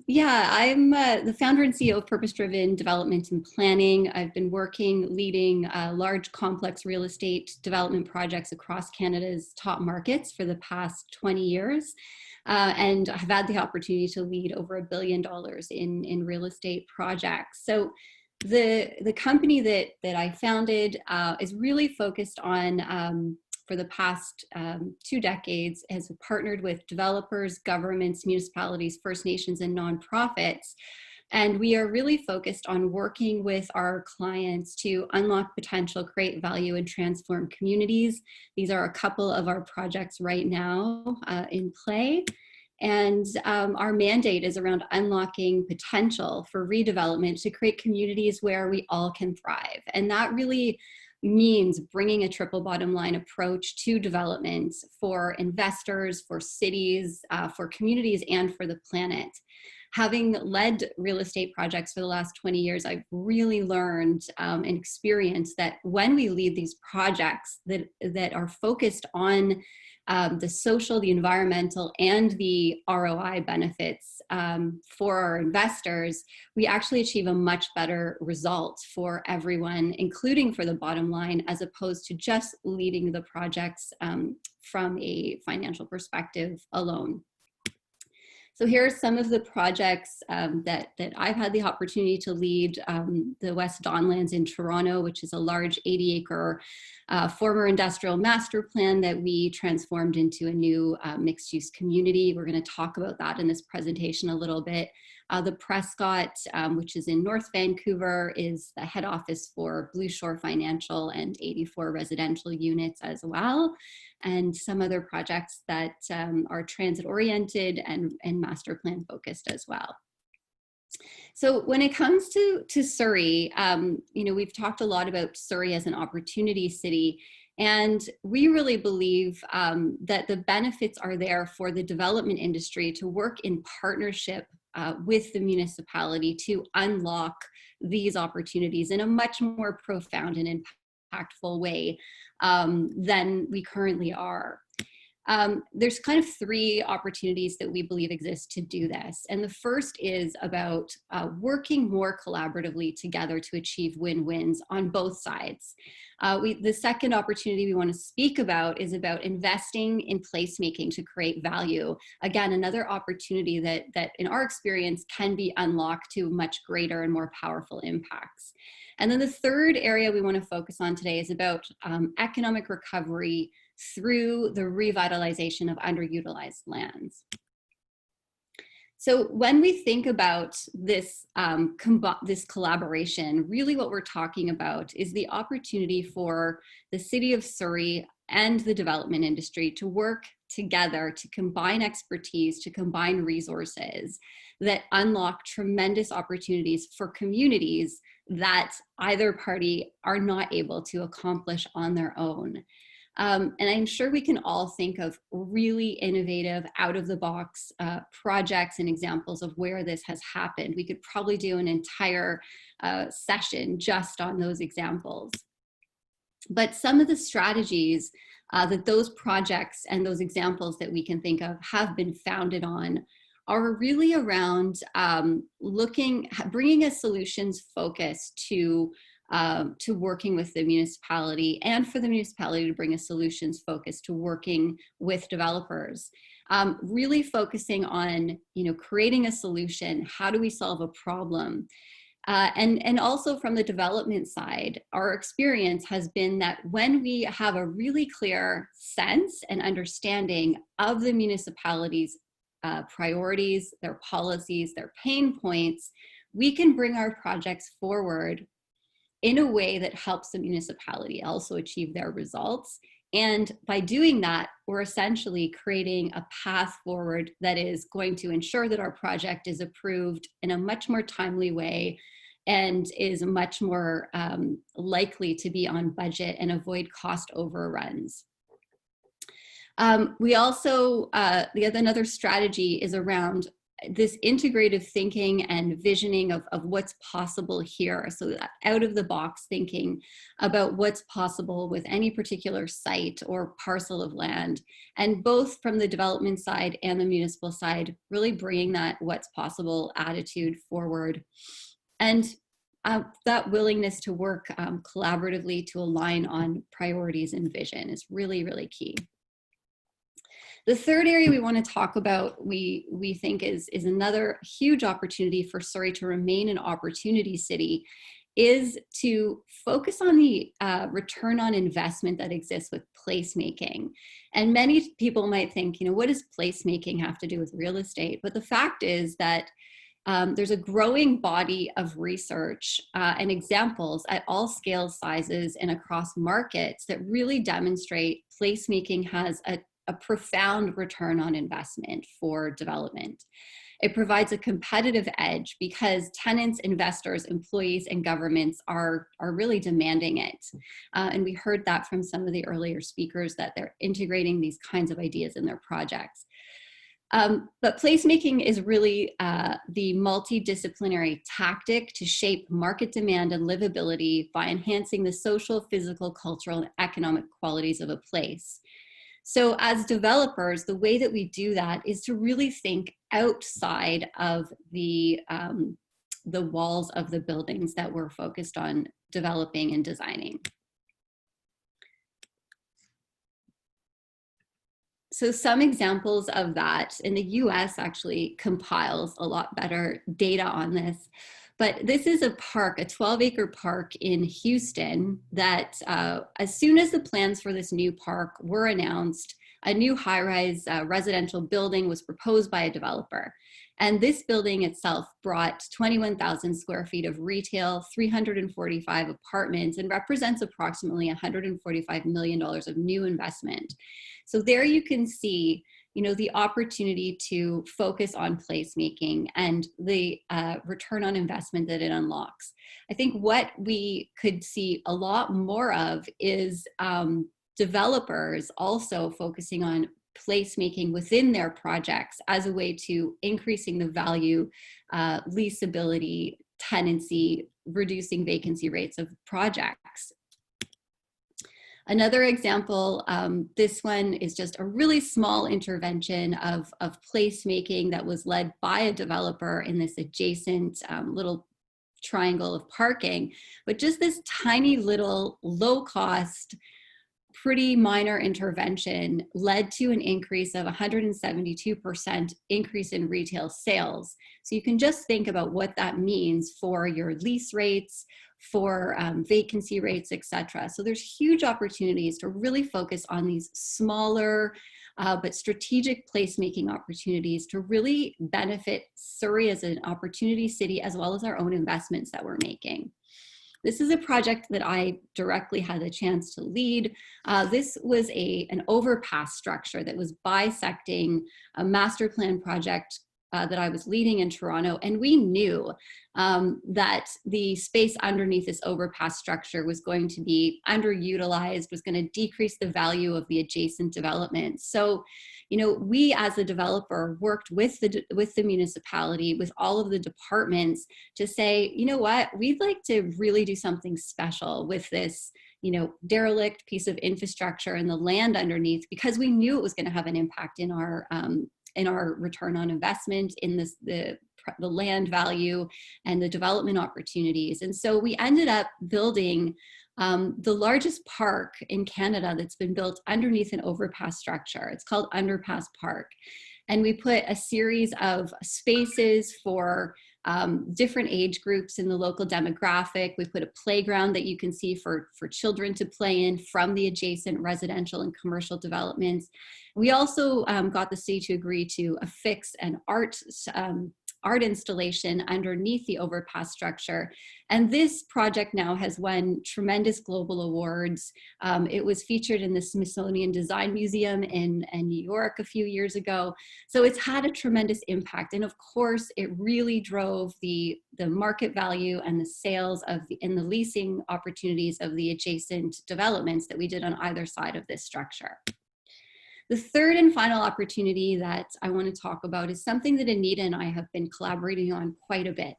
yeah, I'm the founder and CEO of Purpose Driven Development and Planning. I've been leading large complex real estate development projects across Canada's top markets for the past 20 years. And I've had the opportunity to lead over $1 billion in real estate projects. So the company that I founded is really focused on for the past 2 decades, has partnered with developers, governments, municipalities, First Nations, and nonprofits. And we are really focused on working with our clients to unlock potential, create value, and transform communities. These are a couple of our projects right now in play. And our mandate is around unlocking potential for redevelopment to create communities where we all can thrive. And that really means bringing a triple bottom line approach to development for investors, for cities, for communities, and for the planet. Having led real estate projects for the last 20 years, I've really learned and experienced that when we lead these projects that are focused on the social, the environmental, and the ROI benefits for our investors, we actually achieve a much better result for everyone, including for the bottom line, as opposed to just leading the projects from a financial perspective alone. So here are some of the projects that I've had the opportunity to lead. The West Donlands in Toronto, which is a large 80-acre former industrial master plan that we transformed into a new mixed-use community. We're going to talk about that in this presentation a little bit. The Prescott, which is in North Vancouver, is the head office for Blue Shore Financial and 84 residential units as well. And some other projects that are transit-oriented and master plan focused as well. So when it comes to Surrey, you know, we've talked a lot about Surrey as an opportunity city, and we really believe that the benefits are there for the development industry to work in partnership with the municipality to unlock these opportunities in a much more profound and impactful way than we currently are. There's kind of 3 opportunities that we believe exist to do this. And the first is about working more collaboratively together to achieve win-wins on both sides. The second opportunity we want to speak about is about investing in placemaking to create value. Again, another opportunity that in our experience can be unlocked to much greater and more powerful impacts. And then the third area we want to focus on today is about economic recovery through the revitalization of underutilized lands. So when we think about this, this collaboration, really what we're talking about is the opportunity for the City of Surrey and the development industry to work together, to combine expertise, to combine resources that unlock tremendous opportunities for communities that either party are not able to accomplish on their own. And I'm sure we can all think of really innovative, out-of-the-box projects and examples of where this has happened. We could probably do an entire session just on those examples. But some of the strategies that those projects and those examples that we can think of have been founded on are really around bringing a solutions focus to working with the municipality, and for the municipality to bring a solutions focus to working with developers. Really focusing on, creating a solution. How do we solve a problem? And also from the development side, our experience has been that when we have a really clear sense and understanding of the municipality's priorities, their policies, their pain points, we can bring our projects forward in a way that helps the municipality also achieve their results. And by doing that, we're essentially creating a path forward that is going to ensure that our project is approved in a much more timely way and is much more likely to be on budget and avoid cost overruns. We also, another strategy is around this integrative thinking and visioning of what's possible here. So out of the box thinking about what's possible with any particular site or parcel of land, and both from the development side and the municipal side, really bringing that what's possible attitude forward. And that willingness to work collaboratively to align on priorities and vision is really, really key. The third area we want to talk about, we think is another huge opportunity for Surrey to remain an opportunity city, is to focus on the return on investment that exists with placemaking. And many people might think, what does placemaking have to do with real estate? But the fact is that there's a growing body of research and examples at all scales, sizes, and across markets that really demonstrate placemaking has a profound return on investment for development. It provides a competitive edge because tenants, investors, employees, and governments are really demanding it. And we heard that from some of the earlier speakers, that they're integrating these kinds of ideas in their projects. But placemaking is really the multidisciplinary tactic to shape market demand and livability by enhancing the social, physical, cultural, and economic qualities of a place. So as developers, the way that we do that is to really think outside of the walls of the buildings that we're focused on developing and designing. So some examples of that, in the US actually compiles a lot better data on this. But this is a park, a 12-acre park in Houston that as soon as the plans for this new park were announced, a new high-rise residential building was proposed by a developer. And this building itself brought 21,000 square feet of retail, 345 apartments, and represents approximately $145 million of new investment. So there you can see, the opportunity to focus on placemaking and the return on investment that it unlocks. I think what we could see a lot more of is developers also focusing on placemaking within their projects as a way to increasing the value, leasability, tenancy, reducing vacancy rates of projects. Another example, this one is just a really small intervention of placemaking that was led by a developer in this adjacent little triangle of parking, but just this tiny little low cost, pretty minor intervention led to an increase of 172% increase in retail sales. So you can just think about what that means for your lease rates, for vacancy rates, etc. So there's huge opportunities to really focus on these smaller but strategic placemaking opportunities to really benefit Surrey as an opportunity city, as well as our own investments that we're making. This is a project that I directly had the chance to lead. This was an overpass structure that was bisecting a master plan project that I was leading in Toronto, and we knew that the space underneath this overpass structure was going to be underutilized, was going to decrease the value of the adjacent developments. So, you know, we as a developer worked with the municipality, with all of the departments to say, you know what, we'd like to really do something special with this, you know, derelict piece of infrastructure and the land underneath, because we knew it was going to have an impact in our return on investment, in the land value and the development opportunities. And so we ended up building the largest park in Canada that's been built underneath an overpass structure. It's called Underpass Park. And we put a series of spaces for different age groups in the local demographic. We put a playground that you can see for children to play in from the adjacent residential and commercial developments. We also got the city to agree to affix an art installation underneath the overpass structure. And this project now has won tremendous global awards. It was featured in the Smithsonian Design Museum in New York a few years ago. So it's had a tremendous impact. And of course, it really drove the market value and the sales and the leasing opportunities of the adjacent developments that we did on either side of this structure. The third and final opportunity that I want to talk about is something that Anita and I have been collaborating on quite a bit.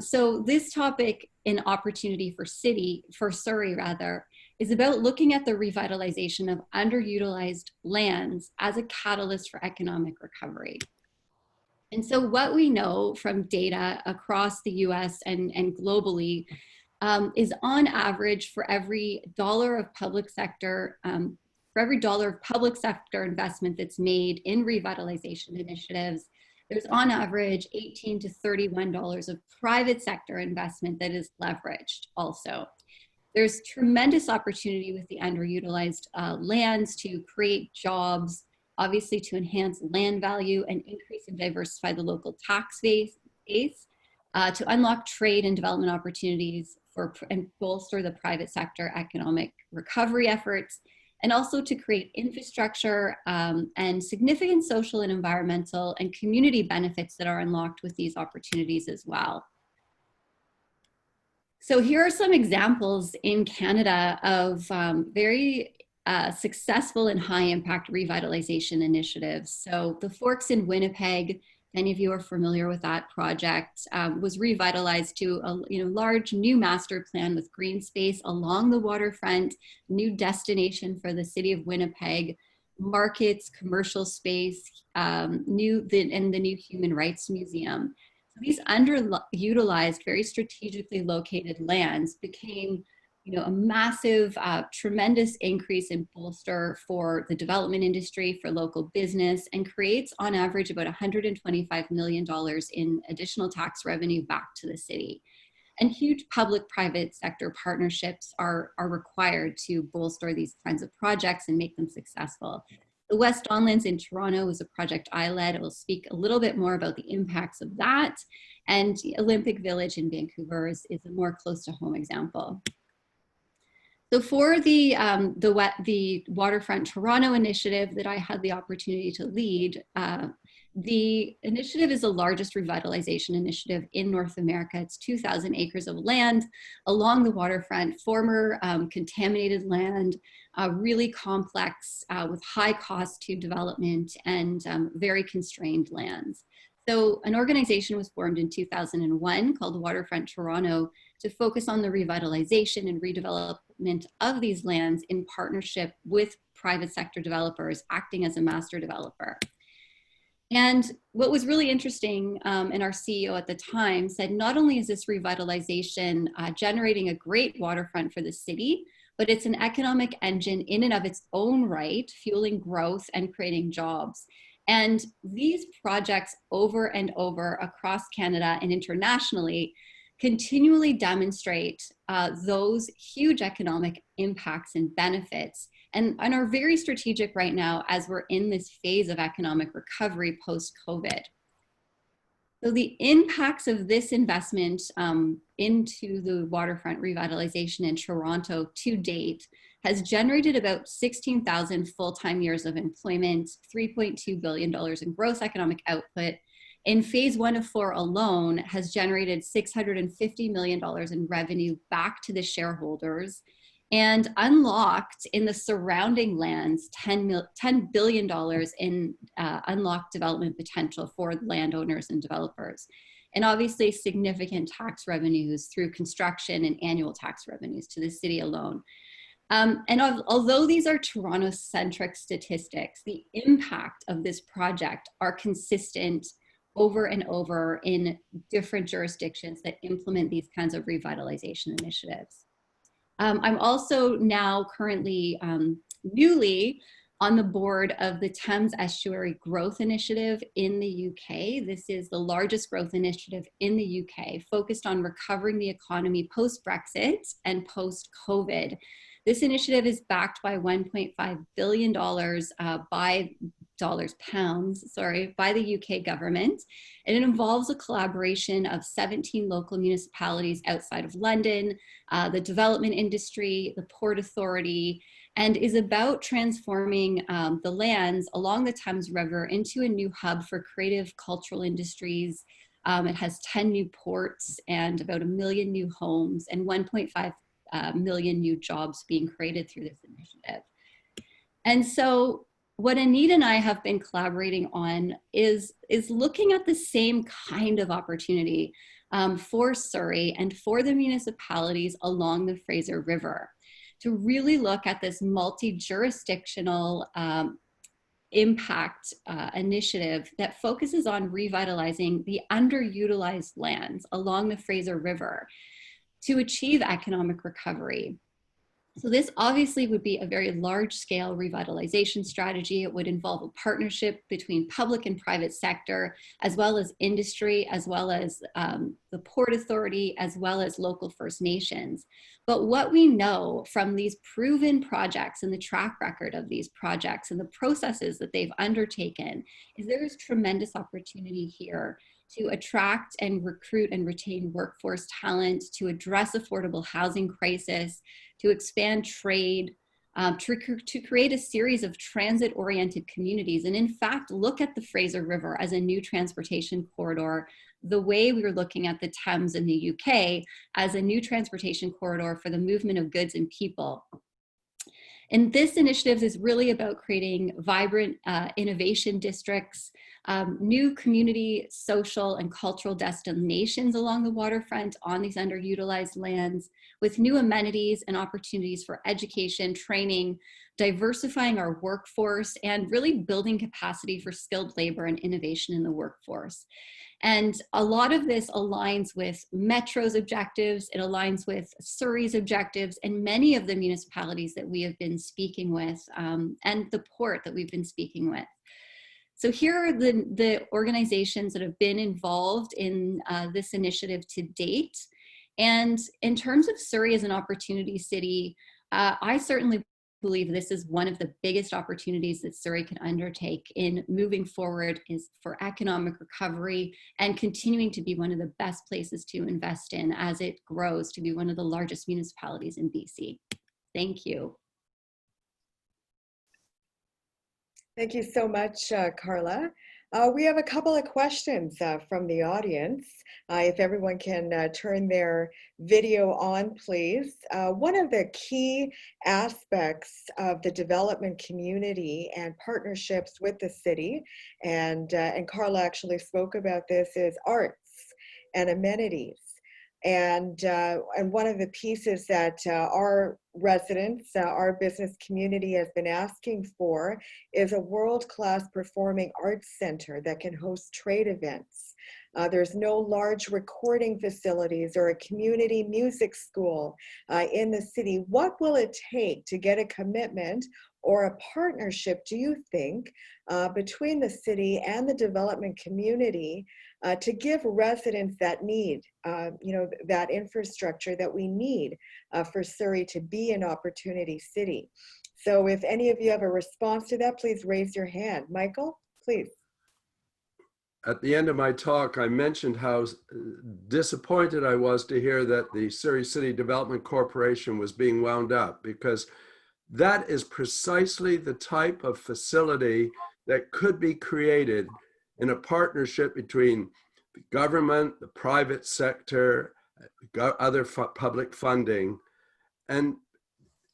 So this topic in opportunity for Surrey rather, is about looking at the revitalization of underutilized lands as a catalyst for economic recovery. And so what we know from data across the US and globally is on average for every dollar of public sector investment that's made in revitalization initiatives, there's on average $18 to $31 of private sector investment that is leveraged also. There's tremendous opportunity with the underutilized lands to create jobs, obviously to enhance land value and increase and diversify the local tax base, to unlock trade and development opportunities and bolster the private sector economic recovery efforts, and also to create infrastructure and significant social and environmental and community benefits that are unlocked with these opportunities as well. So here are some examples in Canada of very successful and high impact revitalization initiatives. So the Forks in Winnipeg, many of you are familiar with that project, was revitalized to a large new master plan with green space along the waterfront, new destination for the city of Winnipeg, markets, commercial space, and the new Human Rights Museum. So these underutilized, very strategically located lands became a massive, tremendous increase in bolster for the development industry, for local business, and creates on average about $125 million in additional tax revenue back to the city. And huge public-private sector partnerships are required to bolster these kinds of projects and make them successful. The West Don Lands in Toronto was a project I led. I will speak a little bit more about the impacts of that. And Olympic Village in Vancouver is a more close to home example. So for the Waterfront Toronto initiative that I had the opportunity to lead, the initiative is the largest revitalization initiative in North America. It's 2,000 acres of land along the waterfront, former contaminated land, really complex with high cost to development and very constrained lands. So an organization was formed in 2001 called Waterfront Toronto to focus on the revitalization and redevelopment of these lands in partnership with private sector developers acting as a master developer. And what was really interesting, and our CEO at the time said, not only is this revitalization generating a great waterfront for the city, but it's an economic engine in and of its own right, fueling growth and creating jobs. And these projects over and over across Canada and internationally continually demonstrate those huge economic impacts and benefits and are very strategic right now as we're in this phase of economic recovery post-COVID. So the impacts of this investment into the waterfront revitalization in Toronto to date has generated about 16,000 full-time years of employment, $3.2 billion in gross economic output, in phase 1 of 4 alone has generated $650 million in revenue back to the shareholders and unlocked in the surrounding lands $10 billion in unlocked development potential for landowners and developers. And obviously significant tax revenues through construction and annual tax revenues to the city alone. And although these are Toronto-centric statistics, the impact of this project are consistent over and over in different jurisdictions that implement these kinds of revitalization initiatives. I'm also now currently newly on the board of the Thames Estuary Growth Initiative in the UK. This is the largest growth initiative in the UK, focused on recovering the economy post-Brexit and post-COVID. This initiative is backed by $1.5 billion by the UK government, and it involves a collaboration of 17 local municipalities outside of London, the development industry, the Port Authority, and is about transforming the lands along the Thames River into a new hub for creative cultural industries. It has 10 new ports and about 1 million new homes and 1.5 million new jobs being created through this initiative. And so what Anita and I have been collaborating on is looking at the same kind of opportunity for Surrey and for the municipalities along the Fraser River, to really look at this multi-jurisdictional impact initiative that focuses on revitalizing the underutilized lands along the Fraser River to achieve economic recovery. So this obviously would be a very large-scale revitalization strategy. It would involve a partnership between public and private sector, as well as industry, as well as the Port Authority, as well as local First Nations. But what we know from these proven projects and the track record of these projects and the processes that they've undertaken is there is tremendous opportunity here to attract and recruit and retain workforce talent, to address affordable housing crisis, to expand trade, to create a series of transit-oriented communities, and in fact, look at the Fraser River as a new transportation corridor, the way we were looking at the Thames in the UK as a new transportation corridor for the movement of goods and people. And this initiative is really about creating vibrant innovation districts, new community, social, and cultural destinations along the waterfront on these underutilized lands, with new amenities and opportunities for education, training, diversifying our workforce, and really building capacity for skilled labor and innovation in the workforce. And a lot of this aligns with Metro's objectives, it aligns with Surrey's objectives, and many of the municipalities that we have been speaking with, and the port that we've been speaking with. So here are the organizations that have been involved in this initiative to date. And in terms of Surrey as an opportunity city, I certainly believe this is one of the biggest opportunities that Surrey can undertake in moving forward is for economic recovery and continuing to be one of the best places to invest in as it grows to be one of the largest municipalities in BC. Thank you. Thank you so much, Carla. We have a couple of questions from the audience. If everyone can turn their video on, please. One of the key aspects of the development community and partnerships with the city, and Carla actually spoke about this, is arts and amenities. And one of the pieces that our residents, our business community has been asking for is a world-class performing arts center that can host trade events. There's no large recording facilities or a community music school in the city. What will it take to get a commitment or a partnership, do you think, between the city and the development community to give residents that need, that infrastructure that we need for Surrey to be an opportunity city? So if any of you have a response to that, please raise your hand. Michael, please. At the end of my talk, I mentioned how disappointed I was to hear that the Surrey City Development Corporation was being wound up, because that is precisely the type of facility that could be created in a partnership between the government, the private sector, other public funding. And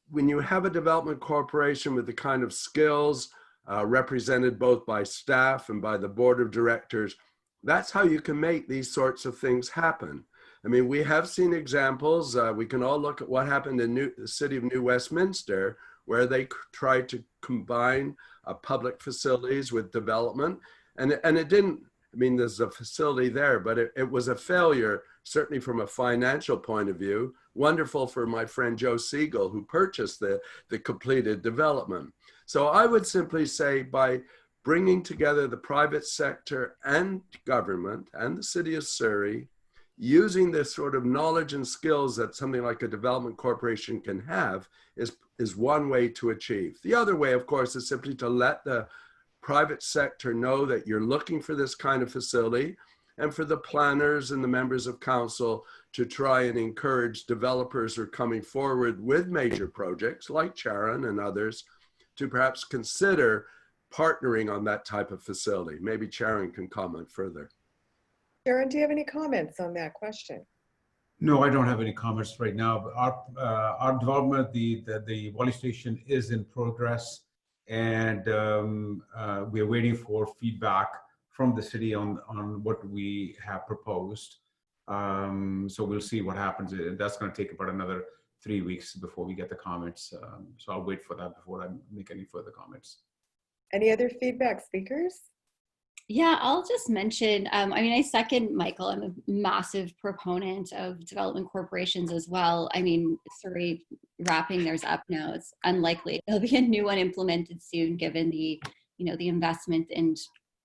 when you have a development corporation with the kind of skills represented both by staff and by the board of directors, that's how you can make these sorts of things happen. I mean, we have seen examples. We can all look at what happened in the city of New Westminster, where they tried to combine public facilities with development. And it didn't, I mean, there's a facility there, but it was a failure, certainly from a financial point of view. Wonderful for my friend Joe Siegel, who purchased the completed development. So I would simply say, by bringing together the private sector and government and the city of Surrey, using this sort of knowledge and skills that something like a development corporation can have is one way to achieve. The other way, of course, is simply to let the private sector know that you're looking for this kind of facility, and for the planners and the members of council to try and encourage developers who are coming forward with major projects like Charan and others to perhaps consider partnering on that type of facility. Maybe Charan can comment further. Sharon, do you have any comments on that question? No, I don't have any comments right now. But our development, the WHALLEY station is in progress, and we are waiting for feedback from the city on what we have proposed. So we'll see what happens. That's going to take about another 3 weeks before we get the comments. So I'll wait for that before I make any further comments. Any other feedback, speakers? Yeah, I'll just mention, I mean, I second Michael. I'm a massive proponent of development corporations as well. I mean, Surrey wrapping theirs up now. It's unlikely there'll be a new one implemented soon, given the, the investment and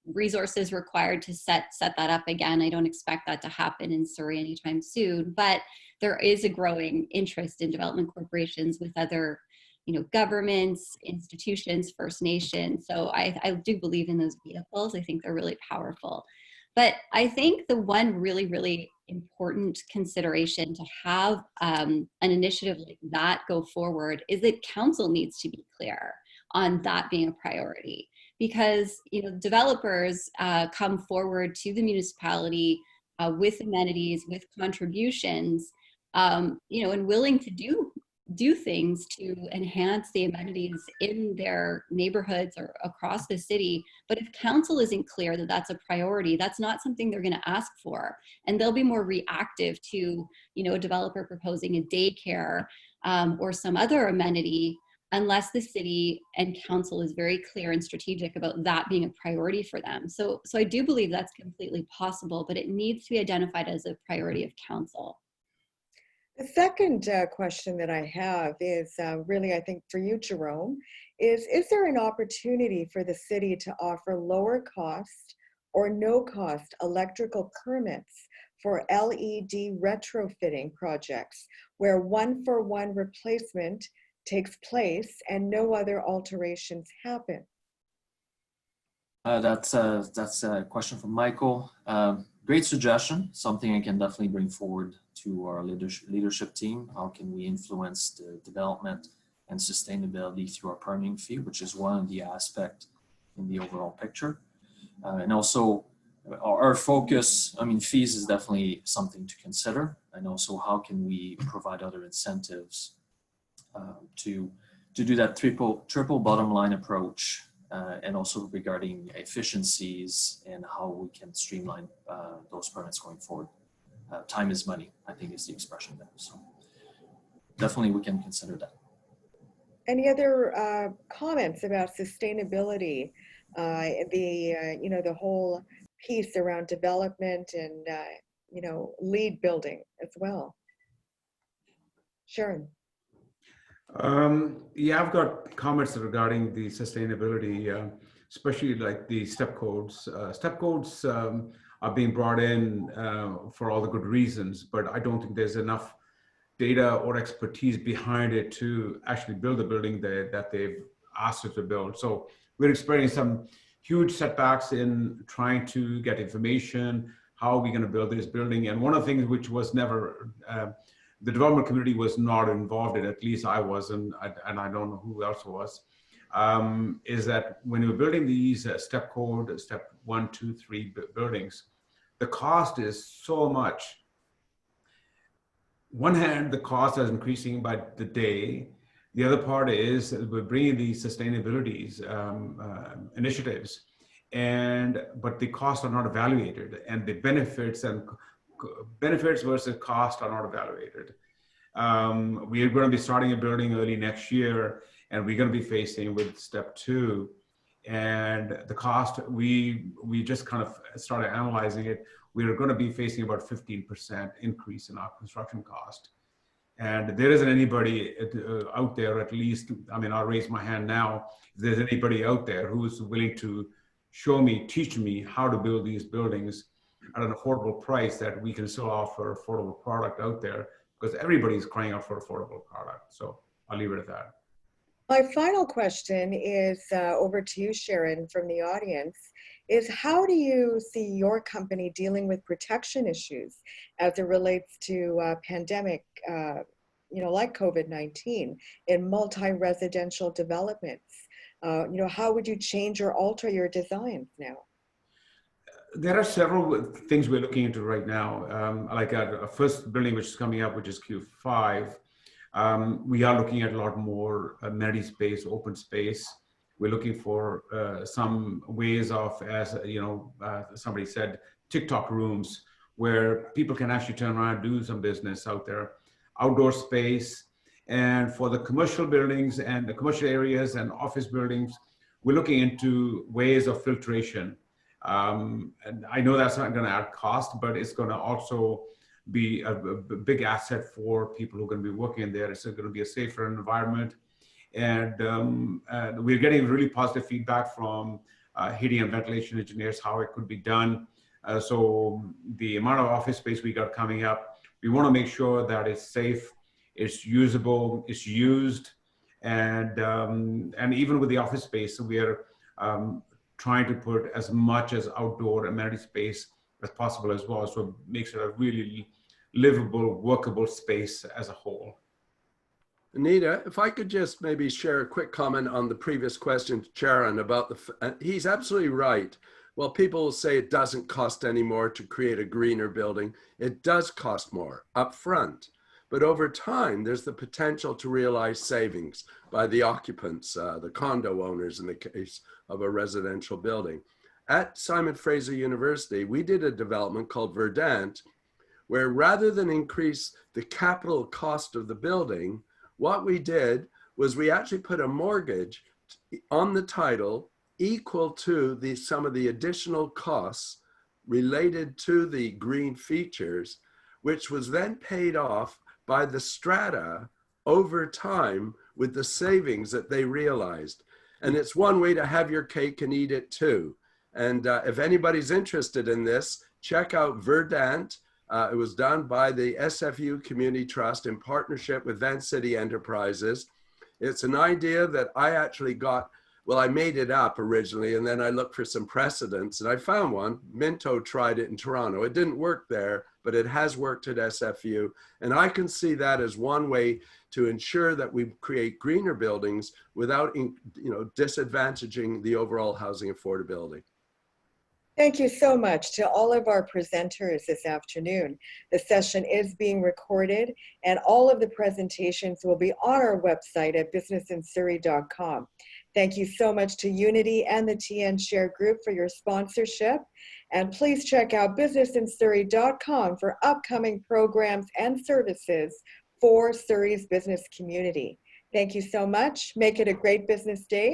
resources required to set that up again. I don't expect that to happen in Surrey anytime soon, but there is a growing interest in development corporations with other governments, institutions, First Nations. So I do believe in those vehicles. I think they're really powerful. But I think the one really, really important consideration to have an initiative like that go forward is that council needs to be clear on that being a priority. Because developers come forward to the municipality with amenities, with contributions, and willing to do things to enhance the amenities in their neighborhoods or across the city. But if council isn't clear that that's a priority, that's not something they're going to ask for. And they'll be more reactive to, a developer proposing a daycare or some other amenity, unless the city and council is very clear and strategic about that being a priority for them. So I do believe that's completely possible, but it needs to be identified as a priority of council. The second question that I have is really, I think, for you, Jérôme, is there an opportunity for the city to offer lower cost or no cost electrical permits for LED retrofitting projects where one-for-one replacement takes place and no other alterations happen? That's a question from Michael. Great suggestion, something I can definitely bring forward to our leadership team. How can we influence the development and sustainability through our permitting fee, which is one of the aspects in the overall picture. And also our focus, I mean, fees is definitely something to consider. And also how can we provide other incentives to do that triple bottom line approach, and also regarding efficiencies and how we can streamline those permits going forward. Time is money, I think is the expression there. So definitely we can consider that. Any other comments about sustainability, the whole piece around development and, lead building as well? Sharon. Yeah, I've got comments regarding the sustainability, especially like the step codes. Step codes are being brought in for all the good reasons, but I don't think there's enough data or expertise behind it to actually build the building that they've asked us to build. So we're experiencing some huge setbacks in trying to get information. How are we going to build this building? And one of the things which was never, the development community was not involved in, at least I wasn't, and I don't know who else was, is that when you're building these step code, step 1, 2, 3 buildings, the cost is so much. One hand, the cost is increasing by the day. The other part is we're bringing these sustainabilities initiatives, but the costs are not evaluated, and the benefits versus cost are not evaluated. We are going to be starting a building early next year, and we're going to be facing with step 2, and the cost, we just kind of started analyzing it. We're going to be facing about 15% increase in our construction cost. And there isn't anybody out there, at least, I mean, I'll raise my hand now, if there's anybody out there who's willing to show me, teach me how to build these buildings at an affordable price that we can still offer affordable product out there, because everybody's crying out for affordable product. So I'll leave it at that. My final question is over to you, Charan, from the audience, is how do you see your company dealing with protection issues as it relates to pandemic, like COVID-19 in multi-residential developments? How would you change or alter your designs now? There are several things we're looking into right now. Like a first building which is coming up, which is Q5. We are looking at a lot more amenity space, open space. We're looking for some ways of, as somebody said, TikTok rooms, where people can actually turn around and do some business out there. Outdoor space. And for the commercial buildings and the commercial areas and office buildings, we're looking into ways of filtration. And I know that's not going to add cost, but it's going to also be a big asset for people who are going to be working in there. It's going to be a safer environment. And we're getting really positive feedback from heating and ventilation engineers, how it could be done. So the amount of office space we got coming up, we want to make sure that it's safe, it's usable, it's used. And even with the office space, we are trying to put as much as outdoor amenity space as possible as well. So it makes it a really livable, workable space as a whole. Anita, if I could just maybe share a quick comment on the previous question to Charan about he's absolutely right. Well, people will say it doesn't cost any more to create a greener building. It does cost more up front, but over time, there's the potential to realize savings by the occupants, the condo owners in the case of a residential building. At Simon Fraser University, we did a development called Verdant, where rather than increase the capital cost of the building, what we did was we actually put a mortgage on the title equal to some of the additional costs related to the green features, which was then paid off by the strata over time with the savings that they realized. And it's one way to have your cake and eat it too. And if anybody's interested in this, check out Verdant. It was done by the SFU Community Trust in partnership with Van City Enterprises. It's an idea that I actually got, well, I made it up originally, and then I looked for some precedents, and I found one. Minto tried it in Toronto. It didn't work there, but it has worked at SFU. And I can see that as one way to ensure that we create greener buildings without disadvantaging the overall housing affordability. Thank you so much to all of our presenters this afternoon. The session is being recorded, and all of the presentations will be on our website at businessinsurrey.com. Thank you so much to Unity and the Tien Sher Group for your sponsorship. And please check out businessinsurrey.com for upcoming programs and services for Surrey's business community. Thank you so much. Make it a great business day.